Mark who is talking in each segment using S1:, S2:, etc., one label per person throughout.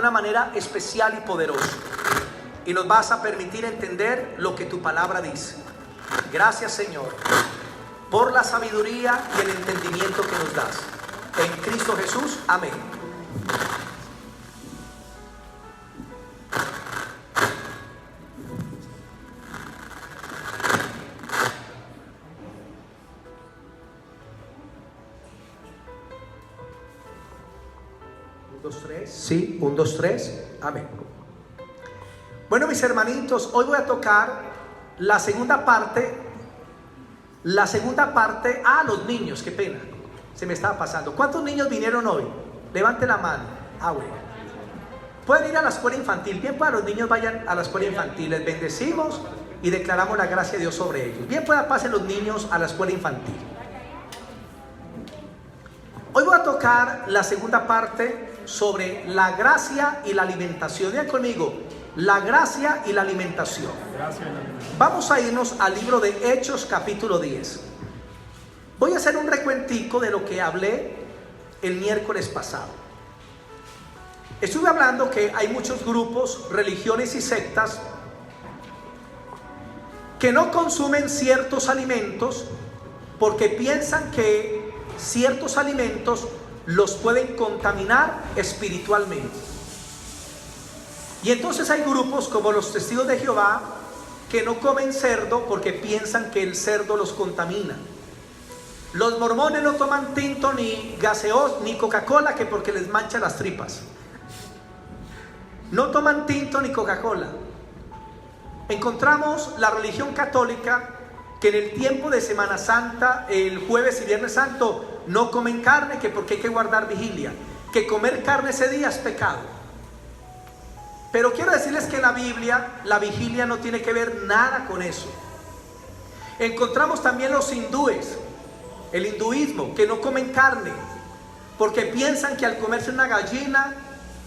S1: una manera especial y poderosa. Y nos vas a permitir entender lo que tu palabra dice. Gracias, Señor, por la sabiduría y el entendimiento que nos das. En Cristo Jesús, amén. Sí, 1, 2, 3, amén. Bueno, mis hermanitos, hoy voy a tocar la segunda parte. Los niños, qué pena, se me estaba pasando. ¿Cuántos niños vinieron hoy? Levante la mano. Bueno. Pueden ir a la escuela infantil. Bien, para los niños vayan a la escuela infantil. Les bendecimos y declaramos la gracia de Dios sobre ellos. Bien, pasen los niños a la escuela infantil. Hoy voy a tocar la segunda parte sobre la gracia y la alimentación. Vean conmigo, la gracia y la alimentación. Vamos a irnos al libro de Hechos capítulo 10. Voy a hacer un recuentico de lo que hablé el miércoles pasado. Estuve hablando que hay muchos grupos, religiones y sectas que no consumen ciertos alimentos porque piensan que ciertos alimentos los pueden contaminar espiritualmente. Y entonces hay grupos como los testigos de Jehová que no comen cerdo porque piensan que el cerdo los contamina. Los mormones no toman tinto ni gaseosa ni Coca-Cola que porque les mancha las tripas. No toman tinto ni Coca-Cola. Encontramos la religión católica que en el tiempo de Semana Santa, el jueves y viernes santo, no comen carne, que porque hay que guardar vigilia, que comer carne ese día es pecado. Pero quiero decirles que en la Biblia la vigilia no tiene que ver nada con eso. Encontramos también los hindúes, el hinduismo, que no comen carne porque piensan que al comerse una gallina,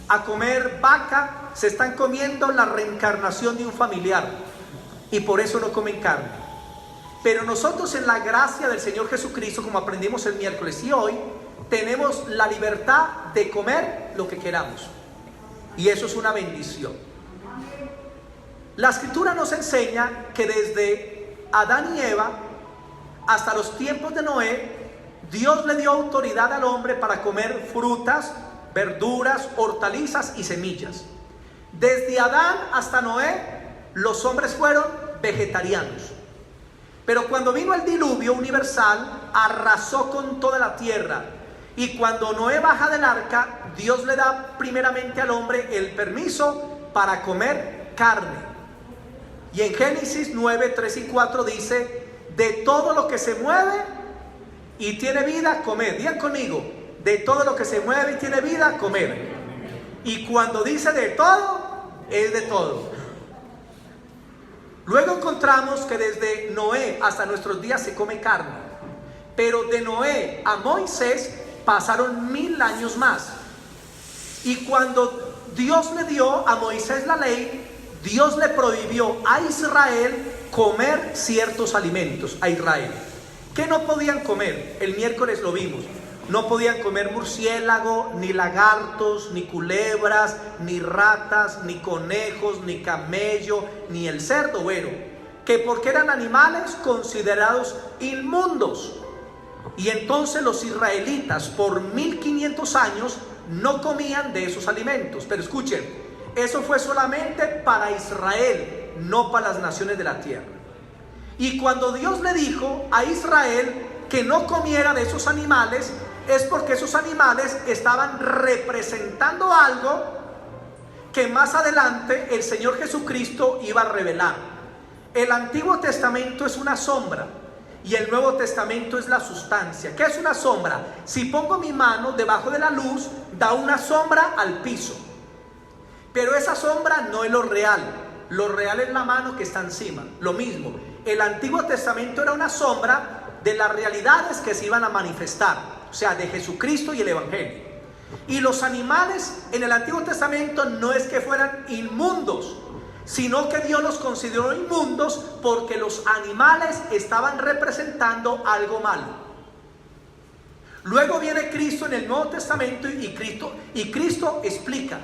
S1: a comer vaca, se están comiendo la reencarnación de un familiar y por eso no comen carne. Pero nosotros, en la gracia del Señor Jesucristo, como aprendimos el miércoles y hoy, tenemos la libertad de comer lo que queramos. Y eso es una bendición. La Escritura nos enseña que desde Adán y Eva hasta los tiempos de Noé, Dios le dio autoridad al hombre para comer frutas, verduras, hortalizas y semillas. Desde Adán hasta Noé, los hombres fueron vegetarianos. Pero cuando vino el diluvio universal, arrasó con toda la tierra. Y cuando Noé baja del arca, Dios le da primeramente al hombre el permiso para comer carne. Y en Génesis 9, 3 y 4 dice: de todo lo que se mueve y tiene vida, comed. Digan conmigo, de todo lo que se mueve y tiene vida, comed. Y cuando dice de todo, es de todo. Luego encontramos que desde Noé hasta nuestros días se come carne. Pero de Noé a Moisés pasaron 1000 años más. Y cuando Dios le dio a Moisés la ley, Dios le prohibió a Israel comer ciertos alimentos. A Israel, ¿qué no podían comer? El miércoles lo vimos. No podían comer murciélago, ni lagartos, ni culebras, ni ratas, ni conejos, ni camello, ni el cerdo. Bueno, que porque eran animales considerados inmundos. Y entonces los israelitas por 1500 años no comían de esos alimentos. Pero escuchen, eso fue solamente para Israel, no para las naciones de la tierra. Y cuando Dios le dijo a Israel que no comiera de esos animales, es porque esos animales estaban representando algo que más adelante el Señor Jesucristo iba a revelar. El Antiguo Testamento es una sombra y el Nuevo Testamento es la sustancia. ¿Qué es una sombra? Si pongo mi mano debajo de la luz, da una sombra al piso. Pero esa sombra no es lo real. Lo real es la mano que está encima. Lo mismo, el Antiguo Testamento era una sombra de las realidades que se iban a manifestar. O sea, de Jesucristo y el Evangelio. Y los animales en el Antiguo Testamento no es que fueran inmundos, sino que Dios los consideró inmundos porque los animales estaban representando algo malo. Luego viene Cristo en el Nuevo Testamento y Cristo explica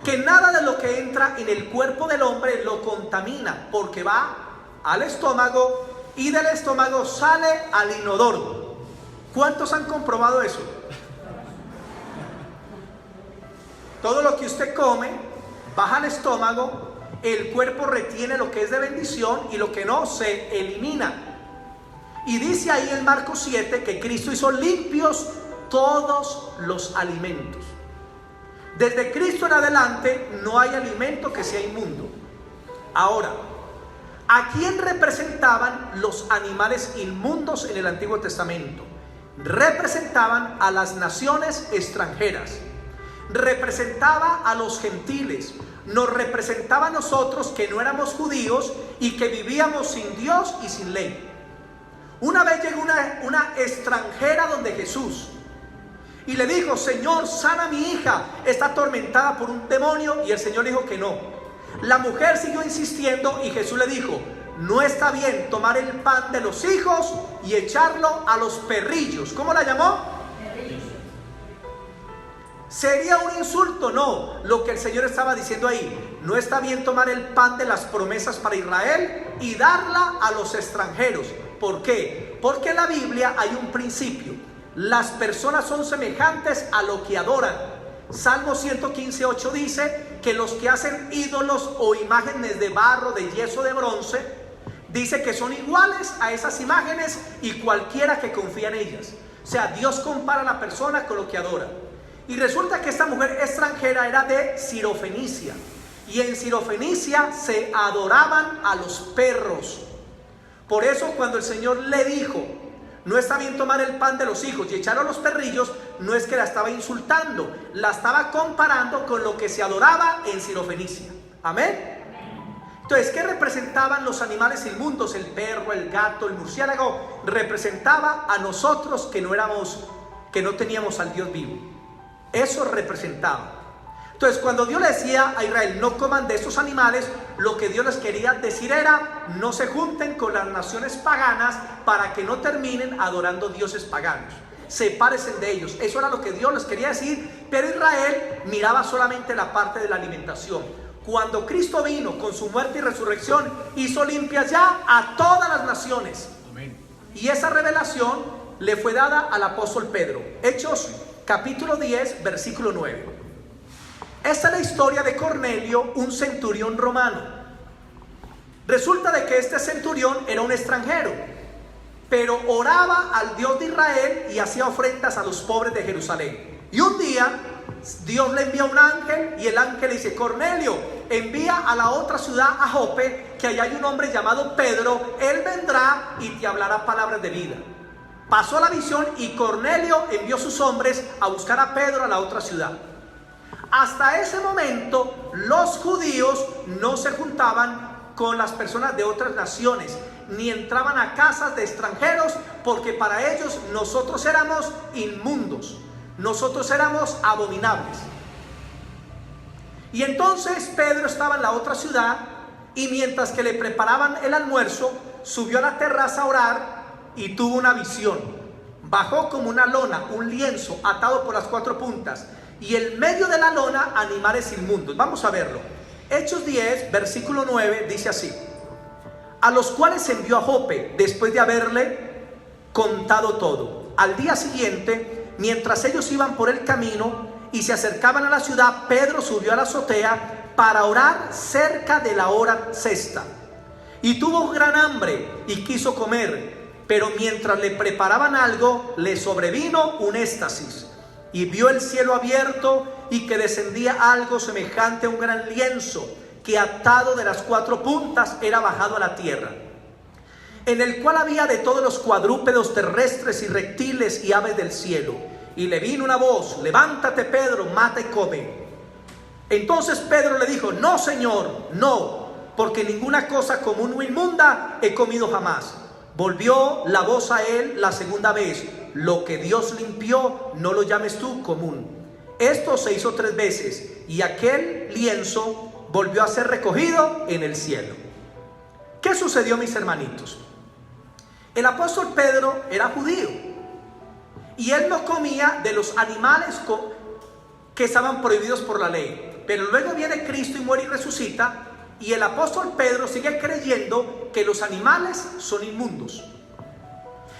S1: que nada de lo que entra en el cuerpo del hombre lo contamina, porque va al estómago y del estómago sale al inodoro. ¿Cuántos han comprobado eso? Todo lo que usted come baja al estómago, el cuerpo retiene lo que es de bendición y lo que no se elimina. Y dice ahí en Marcos 7 que Cristo hizo limpios todos los alimentos. Desde Cristo en adelante no hay alimento que sea inmundo. Ahora, ¿a quién representaban los animales inmundos en el Antiguo Testamento? Representaban a las naciones extranjeras, representaba a los gentiles, nos representaba a nosotros que no éramos judíos y que vivíamos sin Dios y sin ley. Una vez llegó una extranjera donde Jesús y le dijo: Señor, sana a mi hija, está atormentada por un demonio. Y el Señor dijo que no. La mujer siguió insistiendo y Jesús le dijo: no está bien tomar el pan de los hijos y echarlo a los perrillos. ¿Cómo la llamó? Perrillos. ¿Sería un insulto? No. Lo que el Señor estaba diciendo ahí: no está bien tomar el pan de las promesas para Israel y darla a los extranjeros. ¿Por qué? Porque en la Biblia hay un principio: las personas son semejantes a lo que adoran. Salmo 115:8 dice que los que hacen ídolos o imágenes de barro, de yeso, de bronce, dice que son iguales a esas imágenes y cualquiera que confía en ellas. O sea, Dios compara a la persona con lo que adora. Y resulta que esta mujer extranjera era de Sirofenicia, y en Sirofenicia se adoraban a los perros. Por eso cuando el Señor le dijo: no está bien tomar el pan de los hijos y echarlo a los perrillos, no es que la estaba insultando, la estaba comparando con lo que se adoraba en Sirofenicia. Amén. Entonces, ¿qué representaban los animales inmundos? El perro, el gato, el murciélago. Representaba a nosotros que no teníamos al Dios vivo. Eso representaba. Entonces, cuando Dios le decía a Israel: no coman de estos animales, lo que Dios les quería decir era: no se junten con las naciones paganas para que no terminen adorando dioses paganos. Sepárense de ellos. Eso era lo que Dios les quería decir. Pero Israel miraba solamente la parte de la alimentación. Cuando Cristo vino con su muerte y resurrección, hizo limpias ya a todas las naciones. Amén. Y esa revelación le fue dada al apóstol Pedro. Hechos capítulo 10, versículo 9. Esta es la historia de Cornelio, un centurión romano. Resulta de que este centurión era un extranjero, pero oraba al Dios de Israel y hacía ofrendas a los pobres de Jerusalén. Y un día Dios le envía un ángel y el ángel le dice: Cornelio, envía a la otra ciudad, a Jope, que allá hay un hombre llamado Pedro, él vendrá y te hablará palabras de vida. Pasó la visión y Cornelio envió sus hombres a buscar a Pedro a la otra ciudad. Hasta ese momento los judíos no se juntaban con las personas de otras naciones, ni entraban a casas de extranjeros, porque para ellos nosotros éramos inmundos, nosotros éramos abominables. Y entonces Pedro estaba en la otra ciudad, y mientras que le preparaban el almuerzo, subió a la terraza a orar y tuvo una visión. Bajó como una lona, un lienzo atado por las cuatro puntas, y en medio de la lona animales inmundos. Vamos a verlo. Hechos 10, versículo 9 dice así: a los cuales envió a Jope después de haberle contado todo. Al día siguiente, mientras ellos iban por el camino y se acercaban a la ciudad, Pedro subió a la azotea para orar cerca de la hora sexta. Y tuvo gran hambre y quiso comer, pero mientras le preparaban algo, le sobrevino un éxtasis. Y vio el cielo abierto y que descendía algo semejante a un gran lienzo, que atado de las cuatro puntas era bajado a la tierra, en el cual había de todos los cuadrúpedos terrestres y reptiles y aves del cielo. Y le vino una voz: levántate, Pedro, mata y come. Entonces Pedro le dijo: no, Señor, no, porque ninguna cosa común o inmunda he comido jamás. Volvió la voz a él la segunda vez: lo que Dios limpió, no lo llames tú común. Esto se hizo 3 veces, y aquel lienzo volvió a ser recogido en el cielo. ¿Qué sucedió, mis hermanitos? El apóstol Pedro era judío, y él no comía de los animales que estaban prohibidos por la ley. Pero luego viene Cristo y muere y resucita, y el apóstol Pedro sigue creyendo que los animales son inmundos.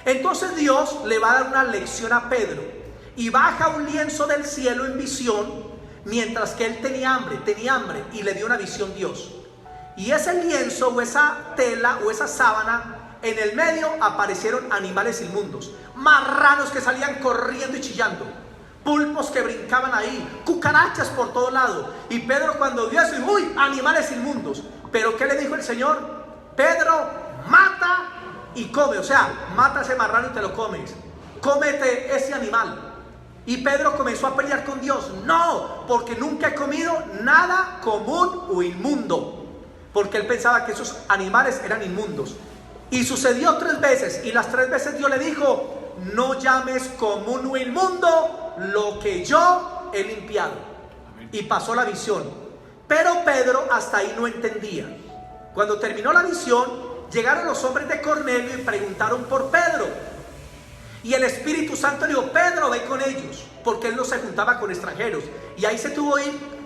S1: Entonces Dios le va a dar una lección a Pedro y baja un lienzo del cielo en visión, mientras que él tenía hambre, y le dio una visión Dios. Y ese lienzo o esa tela o esa sábana, en el medio aparecieron animales inmundos, marranos que salían corriendo y chillando, pulpos que brincaban ahí, cucarachas por todo lado. Y Pedro, cuando vio eso, ¡uy! Animales inmundos. Pero ¿qué le dijo el Señor? Pedro, mata y come. O sea, mata ese marrano y te lo comes. Cómete ese animal. Y Pedro comenzó a pelear con Dios. No, porque nunca he comido nada común o inmundo. Porque él pensaba que esos animales eran inmundos. Y sucedió 3 veces. Y las 3 veces Dios le dijo: no llames común o inmundo lo que yo he limpiado. Y pasó la visión. Pero Pedro hasta ahí no entendía. Cuando terminó la visión, llegaron los hombres de Cornelio y preguntaron por Pedro. Y el Espíritu Santo le dijo: Pedro, ve con ellos, porque él no se juntaba con extranjeros. Y ahí se tuvo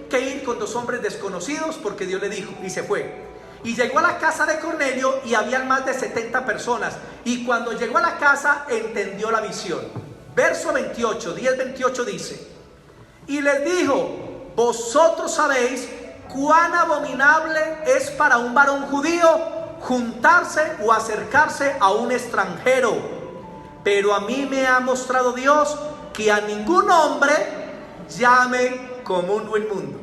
S1: que ir con 2 hombres desconocidos, porque Dios le dijo, y se fue. Y llegó a la casa de Cornelio y habían más de 70 personas. Y cuando llegó a la casa, entendió la visión. Verso 28, 10:28 dice: y les dijo: vosotros sabéis cuán abominable es para un varón judío juntarse o acercarse a un extranjero, pero a mí me ha mostrado Dios que a ningún hombre llame común o inmundo.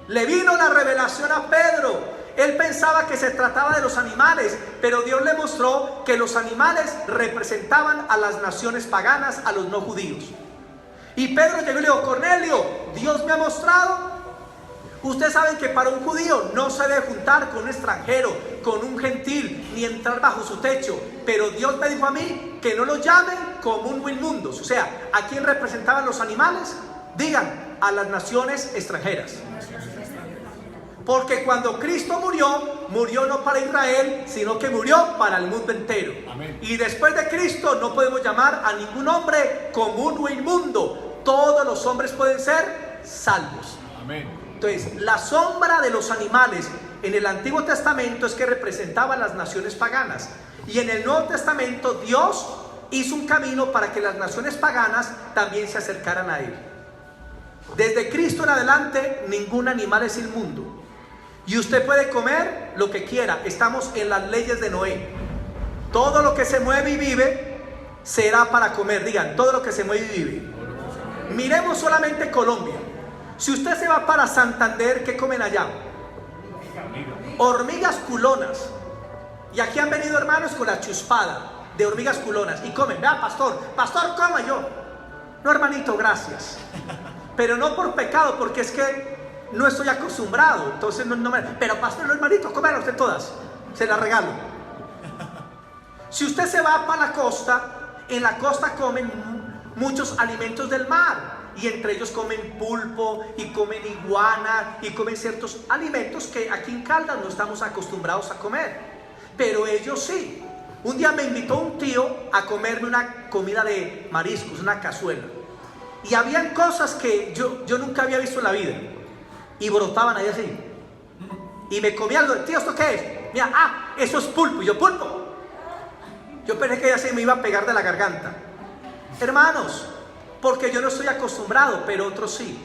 S1: Le vino la revelación a Pedro. Él pensaba que se trataba de los animales, pero Dios le mostró que los animales representaban a las naciones paganas, a los no judíos. Y Pedro llegó y le dijo: Cornelio, Dios me ha mostrado. Ustedes saben que para un judío no se debe juntar con un extranjero, con un gentil, ni entrar bajo su techo. Pero Dios me dijo a mí que no los llamen común o inmundos. O sea, ¿a quién representaban los animales? Digan, a las naciones extranjeras. Porque cuando Cristo murió, murió no para Israel, sino que murió para el mundo entero. Amén. Y después de Cristo no podemos llamar a ningún hombre común o inmundo. Todos los hombres pueden ser salvos. Amén. Entonces, la sombra de los animales en el Antiguo Testamento es que representaba a las naciones paganas. Y en el Nuevo Testamento Dios hizo un camino para que las naciones paganas también se acercaran a Él. Desde Cristo en adelante, ningún animal es inmundo. Y usted puede comer lo que quiera. Estamos en las leyes de Noé. Todo lo que se mueve y vive será para comer. Digan, todo lo que se mueve y vive. Miremos solamente Colombia. Si usted se va para Santander, ¿qué comen allá? Hormigas culonas. Y aquí han venido hermanos con la chuspada de hormigas culonas y comen. Vea, pastor, coma. Yo: no, hermanito, gracias. Pero no por pecado, porque es que no estoy acostumbrado. Entonces no me... Pero pastor, no, hermanito, cómela usted todas. Se las regalo. Si usted se va para la costa, en la costa comen muchos alimentos del mar. Y entre ellos comen pulpo, y comen iguana, y comen ciertos alimentos que aquí en Caldas no estamos acostumbrados a comer. Pero ellos sí. Un día me invitó un tío a comerme una comida de mariscos, una cazuela. Y habían cosas que yo nunca había visto en la vida. Y brotaban ahí así. Y me comía algo. Tío, ¿esto qué es? Mira, eso es pulpo. Y yo, ¿pulpo? Yo pensé que ya se me iba a pegar de la garganta. Hermanos, porque yo no estoy acostumbrado, pero otros sí.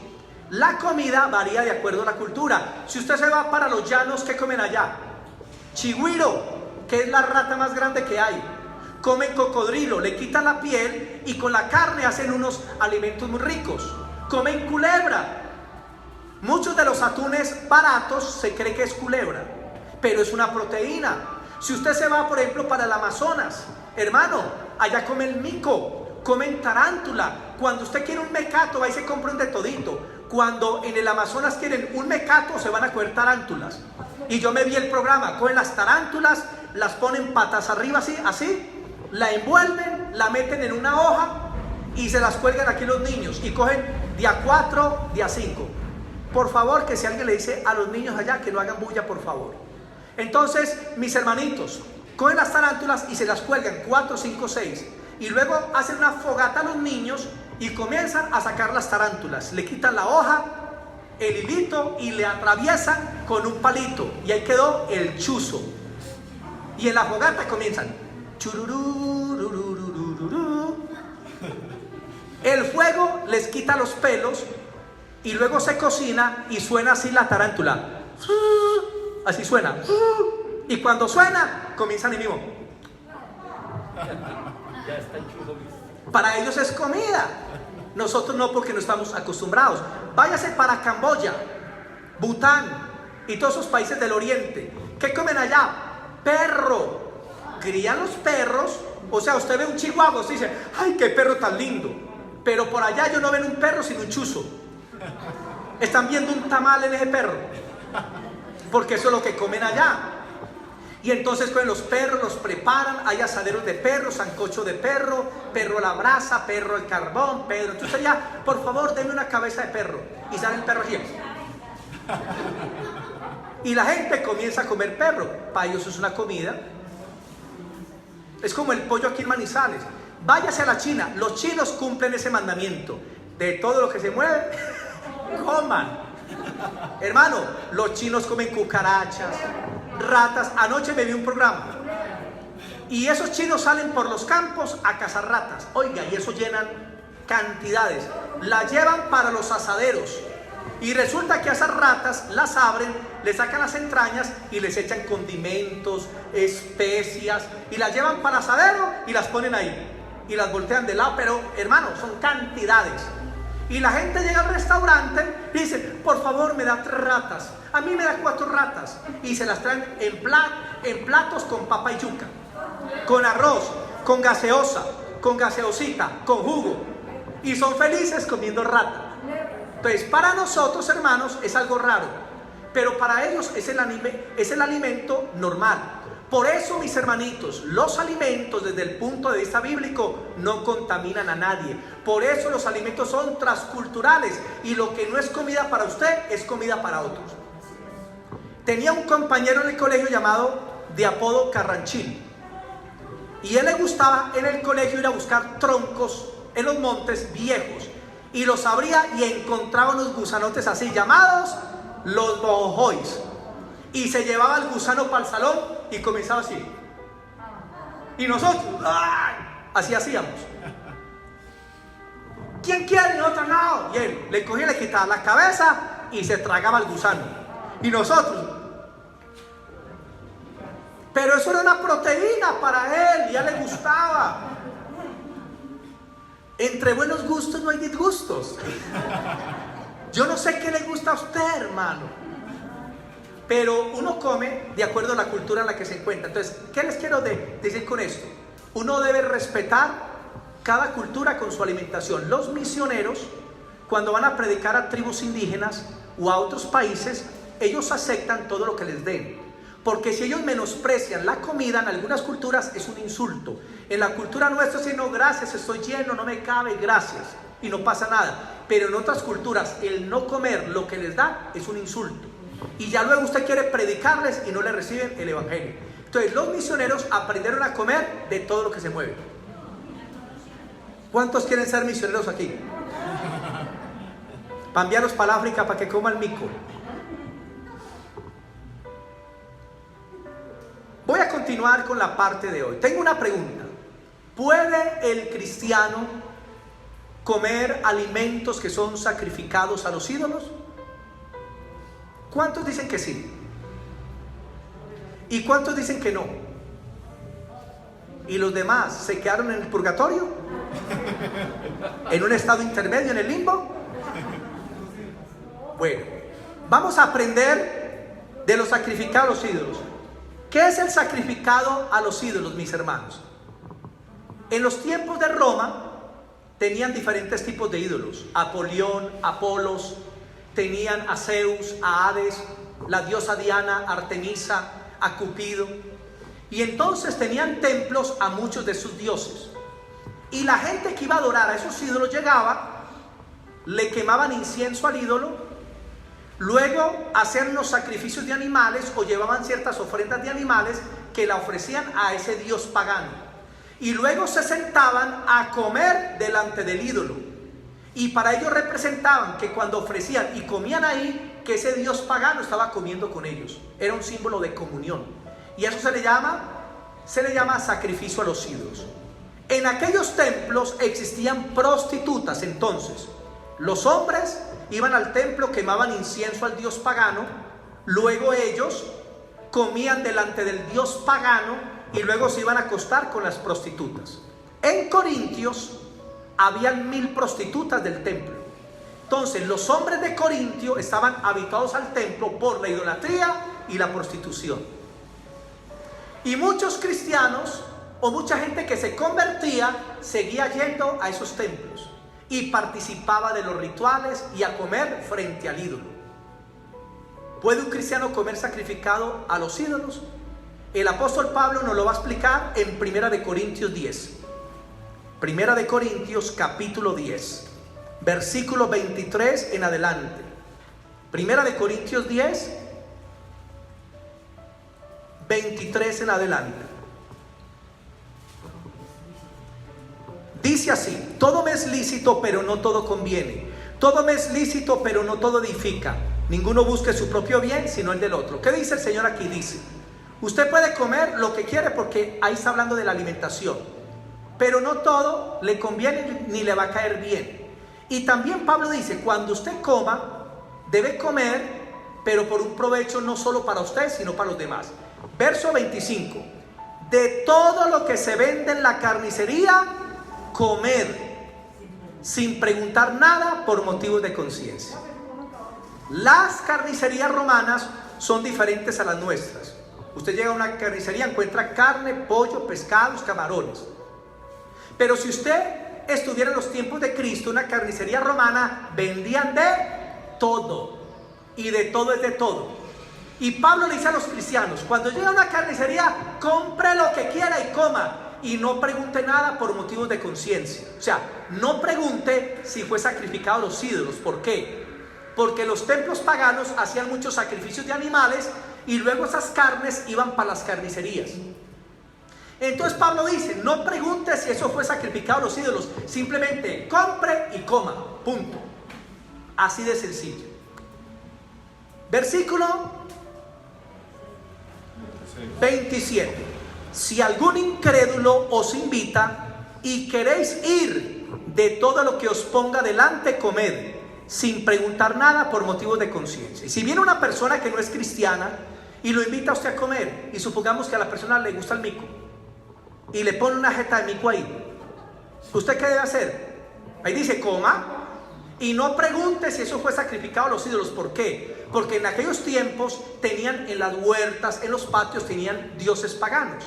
S1: La comida varía de acuerdo a la cultura. Si usted se va para los llanos, ¿qué comen allá? Chigüiro, que es la rata más grande que hay. Comen cocodrilo, le quitan la piel y con la carne hacen unos alimentos muy ricos. Comen culebra. Muchos de los atunes baratos se cree que es culebra, pero es una proteína. Si usted se va, por ejemplo, para el Amazonas, hermano, allá comen mico, comen tarántula. Cuando usted quiere un mecato, va y se compra un de todito. Cuando en el Amazonas quieren un mecato, se van a coger tarántulas. Y yo me vi el programa, cogen las tarántulas, las ponen patas arriba así, la envuelven, la meten en una hoja y se las cuelgan aquí los niños y cogen día 4, día 5. Por favor, que si alguien le dice a los niños allá que no hagan bulla, por favor. Entonces, mis hermanitos, cogen las tarántulas y se las cuelgan 4, 5, 6. Y luego hacen una fogata a los niños y comienzan a sacar las tarántulas. Le quitan la hoja el hilito y le atraviesan con un palito y ahí quedó el chuzo. Y en la fogata comienzan chururú. El fuego les quita los pelos y luego se cocina y suena así la tarántula. Así suena. Y cuando suena, comienzan y mismo.
S2: Ya está chulo.
S1: Para ellos es comida. Nosotros no, porque no estamos acostumbrados. Váyase para Camboya, Bután y todos esos países del oriente. ¿Qué comen allá? Perro. Crían los perros. O sea, usted ve un chihuahua, usted dice, ay, qué perro tan lindo. Pero por allá ellos no ven un perro sino un chuzo. Están viendo un tamal en ese perro, porque eso es lo que comen allá. Y entonces con los perros los preparan. Hay asaderos de perro, sancocho de perro, perro a la brasa, perro al carbón, perro. Entonces ya, por favor, denme una cabeza de perro. Y sale el perro así. Y la gente comienza a comer perro. Para ellos es una comida. Es como el pollo aquí en Manizales. Váyase a la China. Los chinos cumplen ese mandamiento. De todo lo que se mueve, coman. Hermano, los chinos comen cucarachas, ratas. Anoche me vi un programa y esos chinos salen por los campos a cazar ratas. Oiga, y eso llenan cantidades. Las llevan para los asaderos y resulta que a esas ratas las abren, le sacan las entrañas y les echan condimentos, especias y las llevan para el asadero y las ponen ahí y las voltean de lado. Pero hermano, son cantidades. Y la gente llega al restaurante y dice, por favor, me da 3 ratas. A mí me da 4 ratas. Y se las traen en platos con papa y yuca, con arroz, con gaseosa, con gaseosita, con jugo. Y son felices comiendo rata. Entonces, para nosotros, hermanos, es algo raro. Pero para ellos es el alimento normal. Por eso, mis hermanitos, los alimentos desde el punto de vista bíblico no contaminan a nadie. Por eso los alimentos son transculturales y lo que no es comida para usted es comida para otros. Tenía un compañero en el colegio llamado de apodo Carranchín, y él le gustaba en el colegio ir a buscar troncos en los montes viejos y los abría y encontraba unos gusanotes así llamados los bojojois. Y se llevaba el gusano para el salón y comenzaba así. Y nosotros, ¡ay!, así hacíamos. ¿Quién quiere? Y nosotros no. Y él le cogía, le quitaba la cabeza y se tragaba el gusano. Y nosotros. Pero eso era una proteína para él, ya le gustaba. Entre buenos gustos no hay disgustos. Yo no sé qué le gusta a usted, hermano. Pero uno come de acuerdo a la cultura en la que se encuentra. Entonces, ¿qué les quiero decir con esto? Uno debe respetar cada cultura con su alimentación. Los misioneros, cuando van a predicar a tribus indígenas o a otros países, ellos aceptan todo lo que les den. Porque si ellos menosprecian la comida, en algunas culturas es un insulto. En la cultura nuestra es decir, no, gracias, estoy lleno, no me cabe, gracias. Y no pasa nada. Pero en otras culturas, el no comer lo que les da es un insulto. Y ya luego usted quiere predicarles y no le reciben el evangelio. Entonces los misioneros aprendieron a comer de todo lo que se mueve. ¿Cuántos quieren ser misioneros aquí? Para enviarlos para el África para que coman mico. Voy a continuar con la parte de hoy. Tengo una pregunta. ¿Puede el cristiano comer alimentos que son sacrificados a los ídolos? ¿Cuántos dicen que sí? ¿Y cuántos dicen que no? ¿Y los demás se quedaron en el purgatorio? ¿En un estado intermedio, en el limbo? Bueno, vamos a aprender de los sacrificados a los ídolos. ¿Qué es el sacrificado a los ídolos, mis hermanos? En los tiempos de Roma tenían diferentes tipos de ídolos. Apolión, Apolos. Tenían a Zeus, a Hades, la diosa Diana, Artemisa, a Cupido. Y entonces tenían templos a muchos de sus dioses. Y la gente que iba a adorar a esos ídolos llegaba, le quemaban incienso al ídolo, luego hacían los sacrificios de animales o llevaban ciertas ofrendas de animales que la ofrecían a ese dios pagano. Y luego se sentaban a comer delante del ídolo. Y para ellos representaban que cuando ofrecían y comían ahí, que ese dios pagano estaba comiendo con ellos. Era un símbolo de comunión. Y eso se le llama sacrificio a los ídolos. En aquellos templos existían prostitutas. Entonces, los hombres iban al templo, quemaban incienso al dios pagano, luego ellos comían delante del dios pagano y luego se iban a acostar con las prostitutas. En Corintios habían 1000 prostitutas del templo. Entonces los hombres de Corintio estaban habituados al templo por la idolatría y la prostitución. Y muchos cristianos o mucha gente que se convertía seguía yendo a esos templos y participaba de los rituales y a comer frente al ídolo. ¿Puede un cristiano comer sacrificado a los ídolos? El apóstol Pablo nos lo va a explicar en 1 Corintios 10. 1 Corintios capítulo 10, versículo 23 en adelante. 1 Corintios 10, 23 en adelante. Dice así: todo me es lícito, pero no todo conviene. Todo me es lícito, pero no todo edifica. Ninguno busque su propio bien, sino el del otro. ¿Qué dice el Señor aquí? Dice: usted puede comer lo que quiere, porque ahí está hablando de la alimentación, pero no todo le conviene ni le va a caer bien. Y también Pablo dice: cuando usted coma, debe comer, pero por un provecho no solo para usted, sino para los demás. Verso 25: de todo lo que se vende en la carnicería, comer, sin preguntar nada por motivos de conciencia. Las carnicerías romanas son diferentes a las nuestras. Usted llega a una carnicería, encuentra carne, pollo, pescados, camarones. Pero si usted estuviera en los tiempos de Cristo, una carnicería romana, vendían de todo. Y de todo es de todo. Y Pablo le dice a los cristianos: cuando llegue a una carnicería, compre lo que quiera y coma. Y no pregunte nada por motivos de conciencia. O sea, no pregunte si fue sacrificado a los ídolos. ¿Por qué? Porque los templos paganos hacían muchos sacrificios de animales y luego esas carnes iban para las carnicerías. Entonces Pablo dice: no pregunte si eso fue sacrificado a los ídolos, simplemente compre y coma, punto. Así de sencillo. Versículo 27: si algún incrédulo os invita y queréis ir, de todo lo que os ponga delante comed, sin preguntar nada por motivos de conciencia. Y si viene una persona que no es cristiana y lo invita a usted a comer, y supongamos que a la persona le gusta el mico y le pone una jeta de mico ahí, ¿usted qué debe hacer? Ahí dice: coma y no pregunte si eso fue sacrificado a los ídolos. ¿Por qué? Porque en aquellos tiempos tenían en las huertas, en los patios, tenían dioses paganos.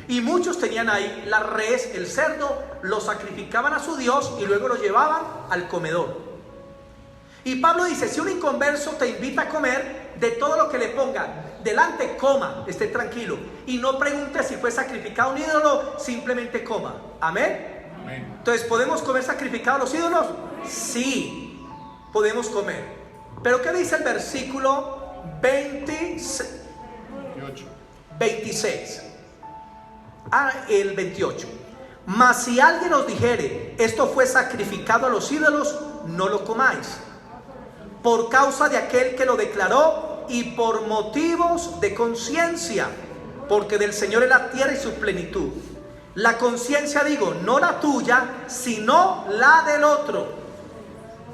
S1: Y muchos tenían ahí la res, el cerdo, lo sacrificaban a su dios y luego lo llevaban al comedor. Y Pablo dice: si un inconverso te invita a comer, de todo lo que le ponga delante coma, esté tranquilo. Y no pregunte si fue sacrificado a un ídolo, simplemente coma. Amén. Amén. Entonces, ¿podemos comer sacrificado a los ídolos? Sí, podemos comer. Pero ¿qué dice el versículo 26? El 28. Mas si alguien os dijere: esto fue sacrificado a los ídolos, no lo comáis, por causa de aquel que lo declaró y por motivos de conciencia, porque del Señor es la tierra y su plenitud. La conciencia, digo, no la tuya, sino la del otro.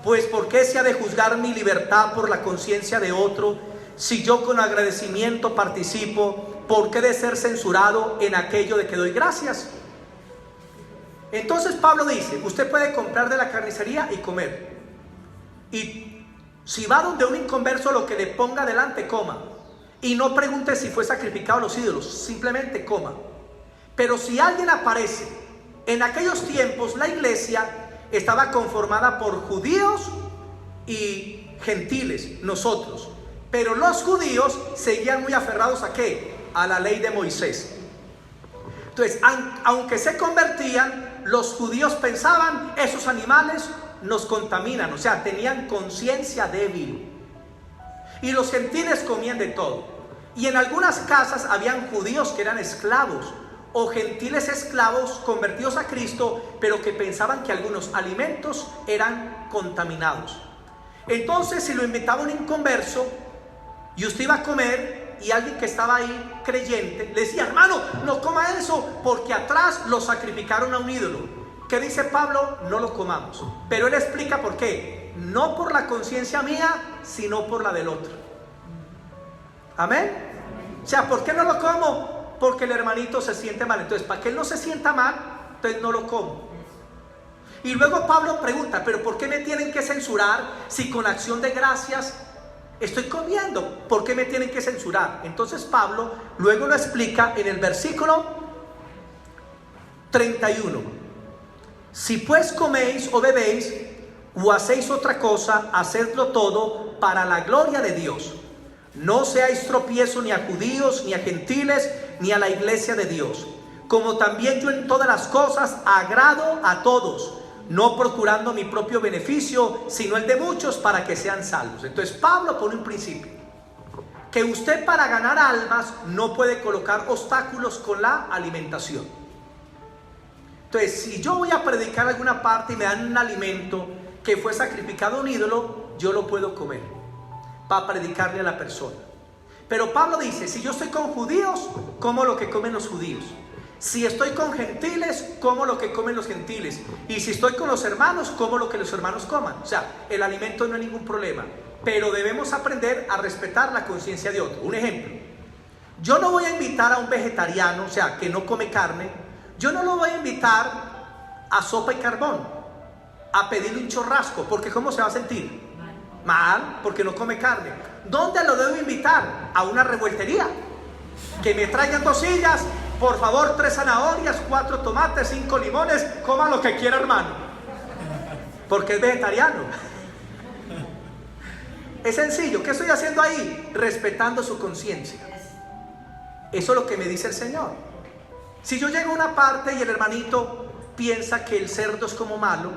S1: Pues ¿por qué se ha de juzgar mi libertad por la conciencia de otro? Si yo con agradecimiento participo, ¿por qué de ser censurado en aquello de que doy gracias? Entonces Pablo dice: usted puede comprar de la carnicería y comer. Y si va donde un inconverso, lo que le ponga delante coma. Y no pregunte si fue sacrificado a los ídolos, simplemente coma. Pero si alguien aparece, en aquellos tiempos la iglesia estaba conformada por judíos y gentiles, nosotros. Pero los judíos seguían muy aferrados ¿a qué? A la ley de Moisés. Entonces, aunque se convertían, los judíos pensaban: esos animales nos contaminan. O sea, tenían conciencia débil. Y los gentiles comían de todo. Y en algunas casas habían judíos que eran esclavos, o gentiles esclavos convertidos a Cristo, pero que pensaban que algunos alimentos eran contaminados. Entonces, si lo invitaba un inconverso y usted iba a comer y alguien que estaba ahí creyente le decía: hermano, no coma eso porque atrás lo sacrificaron a un ídolo. ¿Qué dice Pablo? No lo comamos. Pero él explica por qué. No por la conciencia mía, sino por la del otro. Amén. O sea, ¿por qué no lo como? Porque el hermanito se siente mal. Entonces, para que él no se sienta mal, entonces no lo como. Y luego Pablo pregunta: ¿pero por qué me tienen que censurar si con acción de gracias estoy comiendo? ¿Por qué me tienen que censurar? Entonces Pablo luego lo explica en el versículo 31. Si pues coméis o bebéis o hacéis otra cosa, hacedlo todo para la gloria de Dios. No seáis tropiezo ni a judíos, ni a gentiles, ni a la iglesia de Dios. Como también yo en todas las cosas agrado a todos, no procurando mi propio beneficio, sino el de muchos, para que sean salvos. Entonces Pablo pone un principio: que usted, para ganar almas, no puede colocar obstáculos con la alimentación. Entonces, si yo voy a predicar alguna parte y me dan un alimento que fue sacrificado a un ídolo, yo lo puedo comer para predicarle a la persona. Pero Pablo dice: si yo estoy con judíos, como lo que comen los judíos. Si estoy con gentiles, como lo que comen los gentiles. Y si estoy con los hermanos, como lo que los hermanos coman. O sea, el alimento no es ningún problema. Pero debemos aprender a respetar la conciencia de otro. Un ejemplo: yo no voy a invitar a un vegetariano, o sea, que no come carne. Yo no lo voy a invitar a sopa y carbón, a pedirle un churrasco, porque ¿cómo se va a sentir? Mal, porque no come carne. ¿Dónde lo debo invitar? A una revueltería. Que me traigan 2 sillas, por favor, 3 zanahorias, 4 tomates, 5 limones, coma lo que quiera, hermano, porque es vegetariano. Es sencillo. ¿Qué estoy haciendo ahí? Respetando su conciencia. Eso es lo que me dice el Señor. Si yo llego a una parte y el hermanito piensa que el cerdo es como malo,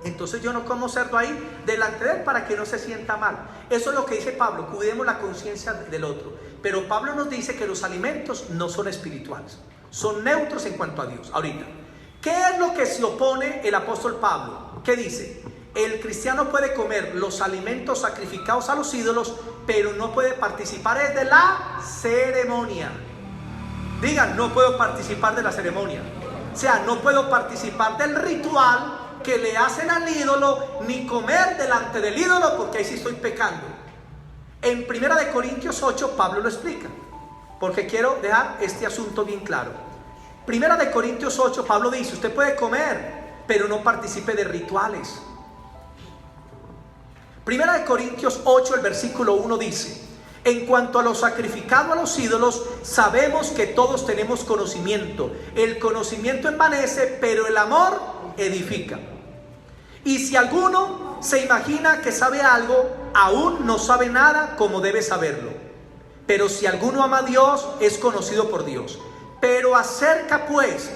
S1: entonces yo no como cerdo ahí delante de él para que no se sienta mal. Eso es lo que dice Pablo: cuidemos la conciencia del otro. Pero Pablo nos dice que los alimentos no son espirituales, son neutros en cuanto a Dios. Ahorita, ¿qué es lo que se opone el apóstol Pablo? ¿Qué dice? El cristiano puede comer los alimentos sacrificados a los ídolos, pero no puede participar de la ceremonia. Digan: no puedo participar de la ceremonia. O sea, no puedo participar del ritual que le hacen al ídolo, ni comer delante del ídolo, porque ahí sí estoy pecando. En 1 Corintios 8 Pablo lo explica, porque quiero dejar este asunto bien claro. 1 Corintios 8 Pablo dice: usted puede comer, pero no participe de rituales. 1 Corintios 8, el versículo 1 dice: en cuanto a lo sacrificado a los ídolos, sabemos que todos tenemos conocimiento. El conocimiento envanece, pero el amor edifica. Y si alguno se imagina que sabe algo, aún no sabe nada como debe saberlo. Pero si alguno ama a Dios, es conocido por Dios. Pero acerca pues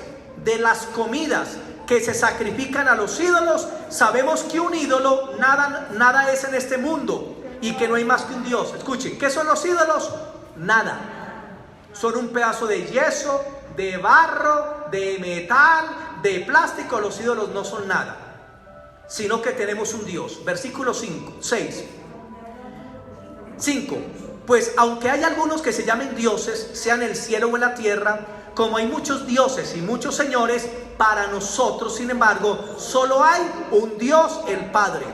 S1: de las comidas que se sacrifican a los ídolos, sabemos que un ídolo nada es en este mundo, y que no hay más que un Dios. Escuchen, ¿qué son los ídolos? Nada. Son un pedazo de yeso, de barro, de metal, de plástico. Los ídolos no son nada, sino que tenemos un Dios. Versículo 6. Pues aunque hay algunos que se llamen dioses, sea en el cielo o en la tierra, como hay muchos dioses y muchos señores, para nosotros, sin embargo, solo hay un Dios, el Padre,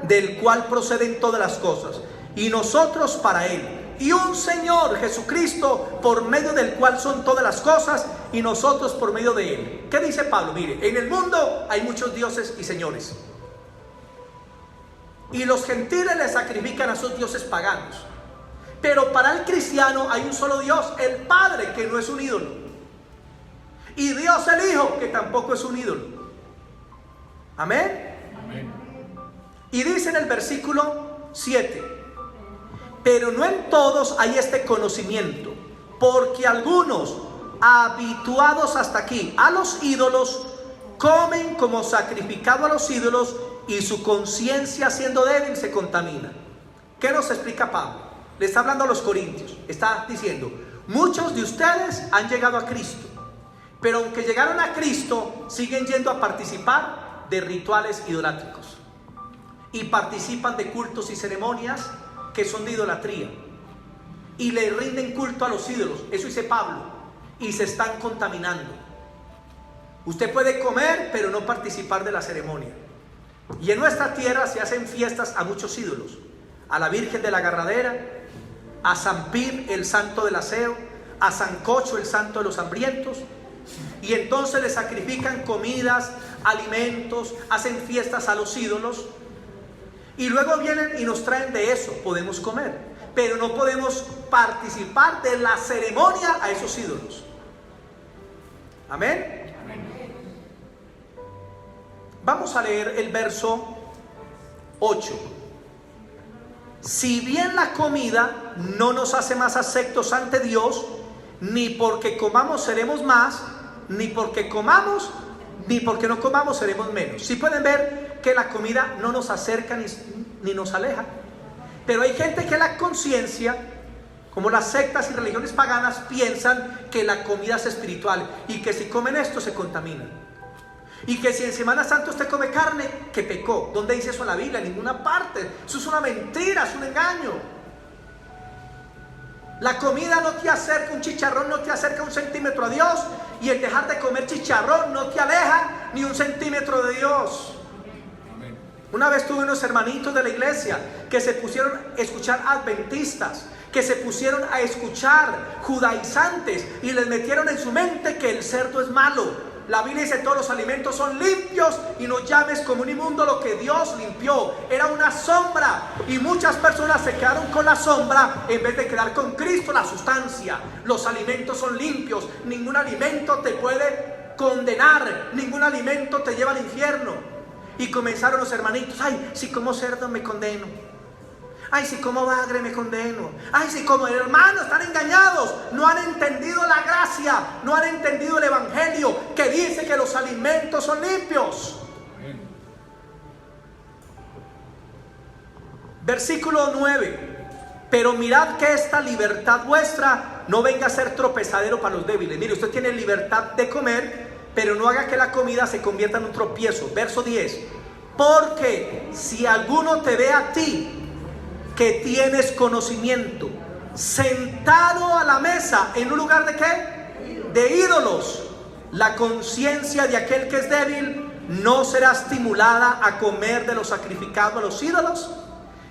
S1: del cual proceden todas las cosas, y nosotros para Él, y un Señor, Jesucristo, por medio del cual son todas las cosas, y nosotros por medio de Él. ¿Qué dice Pablo? Mire, en el mundo hay muchos dioses y señores, y los gentiles le sacrifican a sus dioses paganos, pero para el cristiano hay un solo Dios, el Padre, que no es un ídolo, y Dios el Hijo, que tampoco es un ídolo. Amén. Amén. Y dice en el versículo 7: pero no en todos hay este conocimiento, porque algunos, habituados hasta aquí a los ídolos, comen como sacrificado a los ídolos, y su conciencia, siendo débil, se contamina. ¿Qué nos explica Pablo? Le está hablando a los corintios. Está diciendo: muchos de ustedes han llegado a Cristo, Pero aunque llegaron a Cristo, siguen yendo a participar de rituales idolátricos. Y participan de cultos y ceremonias que son de idolatría. Y le rinden culto a los ídolos. Eso dice Pablo. Y se están contaminando. Usted puede comer, pero no participar de la ceremonia. Y en nuestra tierra se hacen fiestas a muchos ídolos. A la Virgen de la Agarradera, a San Pir, el santo del aseo, a Sancocho, el santo de los hambrientos. Y entonces le sacrifican comidas, alimentos, hacen fiestas a los ídolos. Y luego vienen y nos traen de eso. Podemos comer, pero no podemos participar de la ceremonia a esos ídolos. Amén. Vamos a leer el verso 8. Si bien la comida no nos hace más aceptos ante Dios, ni porque comamos seremos más, ni porque comamos, ni porque no comamos seremos menos. Si pueden ver que la comida no nos acerca ni nos aleja. Pero hay gente que la conciencia, como las sectas y religiones paganas, piensan que la comida es espiritual y que si comen esto se contaminan. Y que si en Semana Santa usted come carne, que pecó. ¿Dónde dice eso en la Biblia? En ninguna parte. Eso es una mentira, es un engaño. La comida no te acerca, un chicharrón no te acerca 1 centímetro a Dios. Y el dejar de comer chicharrón no te aleja ni 1 centímetro de Dios. Una vez tuve unos hermanitos de la iglesia que se pusieron a escuchar adventistas, que se pusieron a escuchar judaizantes y les metieron en su mente que el cerdo es malo. La Biblia dice todos los alimentos son limpios y no llames como un inmundo lo que Dios limpió. Era una sombra y muchas personas se quedaron con la sombra en vez de quedar con Cristo, la sustancia. Los alimentos son limpios, ningún alimento te puede condenar, ningún alimento te lleva al infierno. Y comenzaron los hermanitos, ay, si como cerdo me condeno, ay, si como bagre me condeno, ay, si como hermanos, están engañados, no han entendido la gracia, no han entendido el evangelio que dice que los alimentos son limpios. Versículo 9. Pero mirad que esta libertad vuestra no venga a ser tropezadero para los débiles. Mire, usted tiene libertad de comer, pero no haga que la comida se convierta en un tropiezo. Verso 10. Porque si alguno te ve a ti que tienes conocimiento, sentado a la mesa en un lugar de ¿qué? De ídolos, la conciencia de aquel que es débil no será estimulada a comer de lo sacrificado a los ídolos,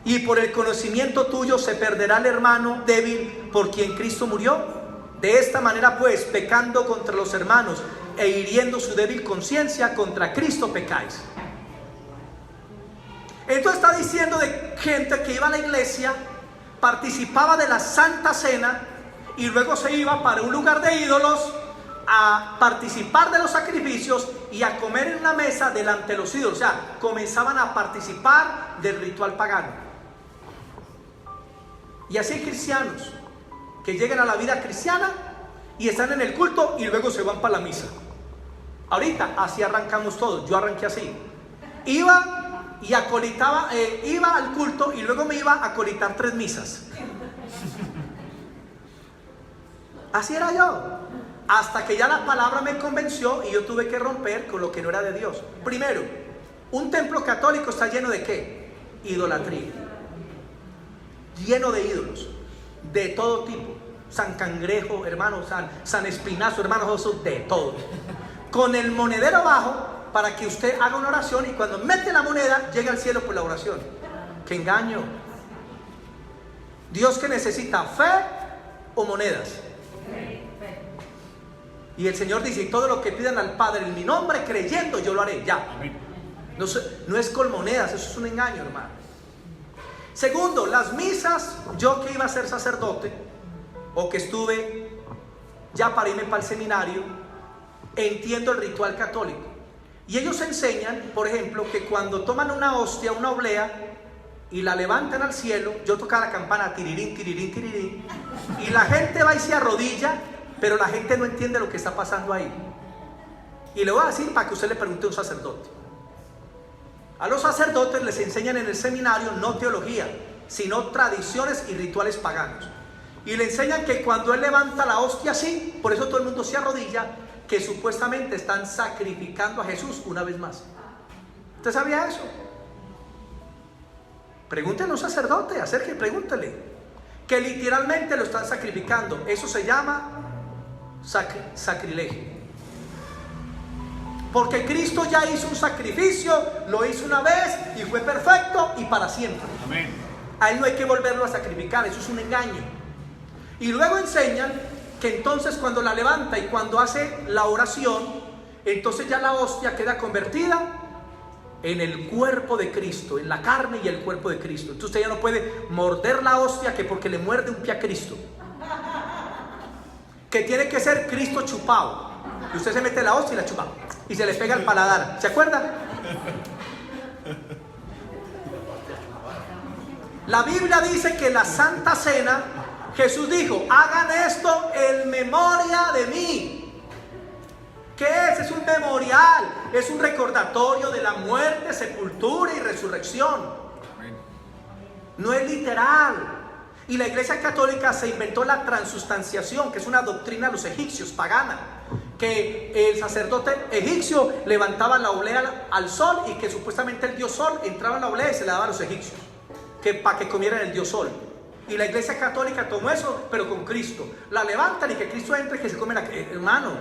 S1: y por el conocimiento tuyo se perderá el hermano débil por quien Cristo murió. De esta manera pues, pecando contra los hermanos e hiriendo su débil conciencia, contra Cristo pecáis. Entonces está diciendo de gente que iba a la iglesia, participaba de la Santa Cena y luego se iba para un lugar de ídolos a participar de los sacrificios y a comer en una mesa delante de los ídolos. O sea, comenzaban a participar del ritual pagano. Y así hay cristianos que llegan a la vida cristiana y están en el culto y luego se van para la misa. Ahorita así arrancamos todos. Yo arranqué así. Iba y acolitaba, iba al culto y luego me iba a acolitar 3 misas. Así era yo, hasta que ya la palabra me convenció y yo tuve que romper con lo que no era de Dios. Primero, un templo católico está lleno de ¿qué? Idolatría, lleno de ídolos de todo tipo. San Cangrejo, hermano, San Espinazo, hermano Jesús, de todo, con el monedero abajo para que usted haga una oración y cuando mete la moneda llegue al cielo por la oración. ¡Qué engaño! Dios que necesita fe o monedas. Y el Señor dice, todo lo que pidan al Padre en mi nombre, creyendo, yo lo haré. Ya. No es con monedas, eso es un engaño, hermano. Segundo, las misas, yo que iba a ser sacerdote, o que estuve ya para irme para el seminario, entiendo el ritual católico. Y ellos enseñan, por ejemplo, que cuando toman una hostia, una oblea, y la levantan al cielo, yo tocaba la campana, tirirín, tirirín, tirirín, y la gente va y se arrodilla, pero la gente no entiende lo que está pasando ahí. Y le voy a decir para que usted le pregunte a un sacerdote. A los sacerdotes les enseñan en el seminario no teología, sino tradiciones y rituales paganos. Y le enseñan que cuando él levanta la hostia así, por eso todo el mundo se arrodilla, que supuestamente están sacrificando a Jesús una vez más. ¿Usted sabía eso? Pregúntenle a un sacerdote, pregúntele. Que literalmente lo están sacrificando. Eso se llama sacrilegio. Porque Cristo ya hizo un sacrificio, lo hizo una vez y fue perfecto y para siempre.
S2: Amén.
S1: A Él no hay que volverlo a sacrificar, eso es un engaño. Y luego enseñan que entonces cuando la levanta y cuando hace la oración, entonces ya la hostia queda convertida en el cuerpo de Cristo, en la carne y el cuerpo de Cristo. Entonces usted ya no puede morder la hostia que porque le muerde un pie a Cristo. Que tiene que ser Cristo chupado. Y usted se mete la hostia y la chupa y se le pega el paladar. ¿Se acuerda? La Biblia dice que la Santa Cena, Jesús dijo: hagan esto en memoria de mí. ¿Qué es? Es un memorial, es un recordatorio de la muerte, sepultura y resurrección. No es literal. Y la Iglesia Católica se inventó la transustanciación, que es una doctrina de los egipcios, pagana, que el sacerdote egipcio levantaba la oblea al sol y que supuestamente el dios sol entraba en la oblea y se la daba a los egipcios, que para que comieran el dios sol. Y la Iglesia Católica tomó eso, pero con Cristo. La levantan y que Cristo entre y que se come hermano.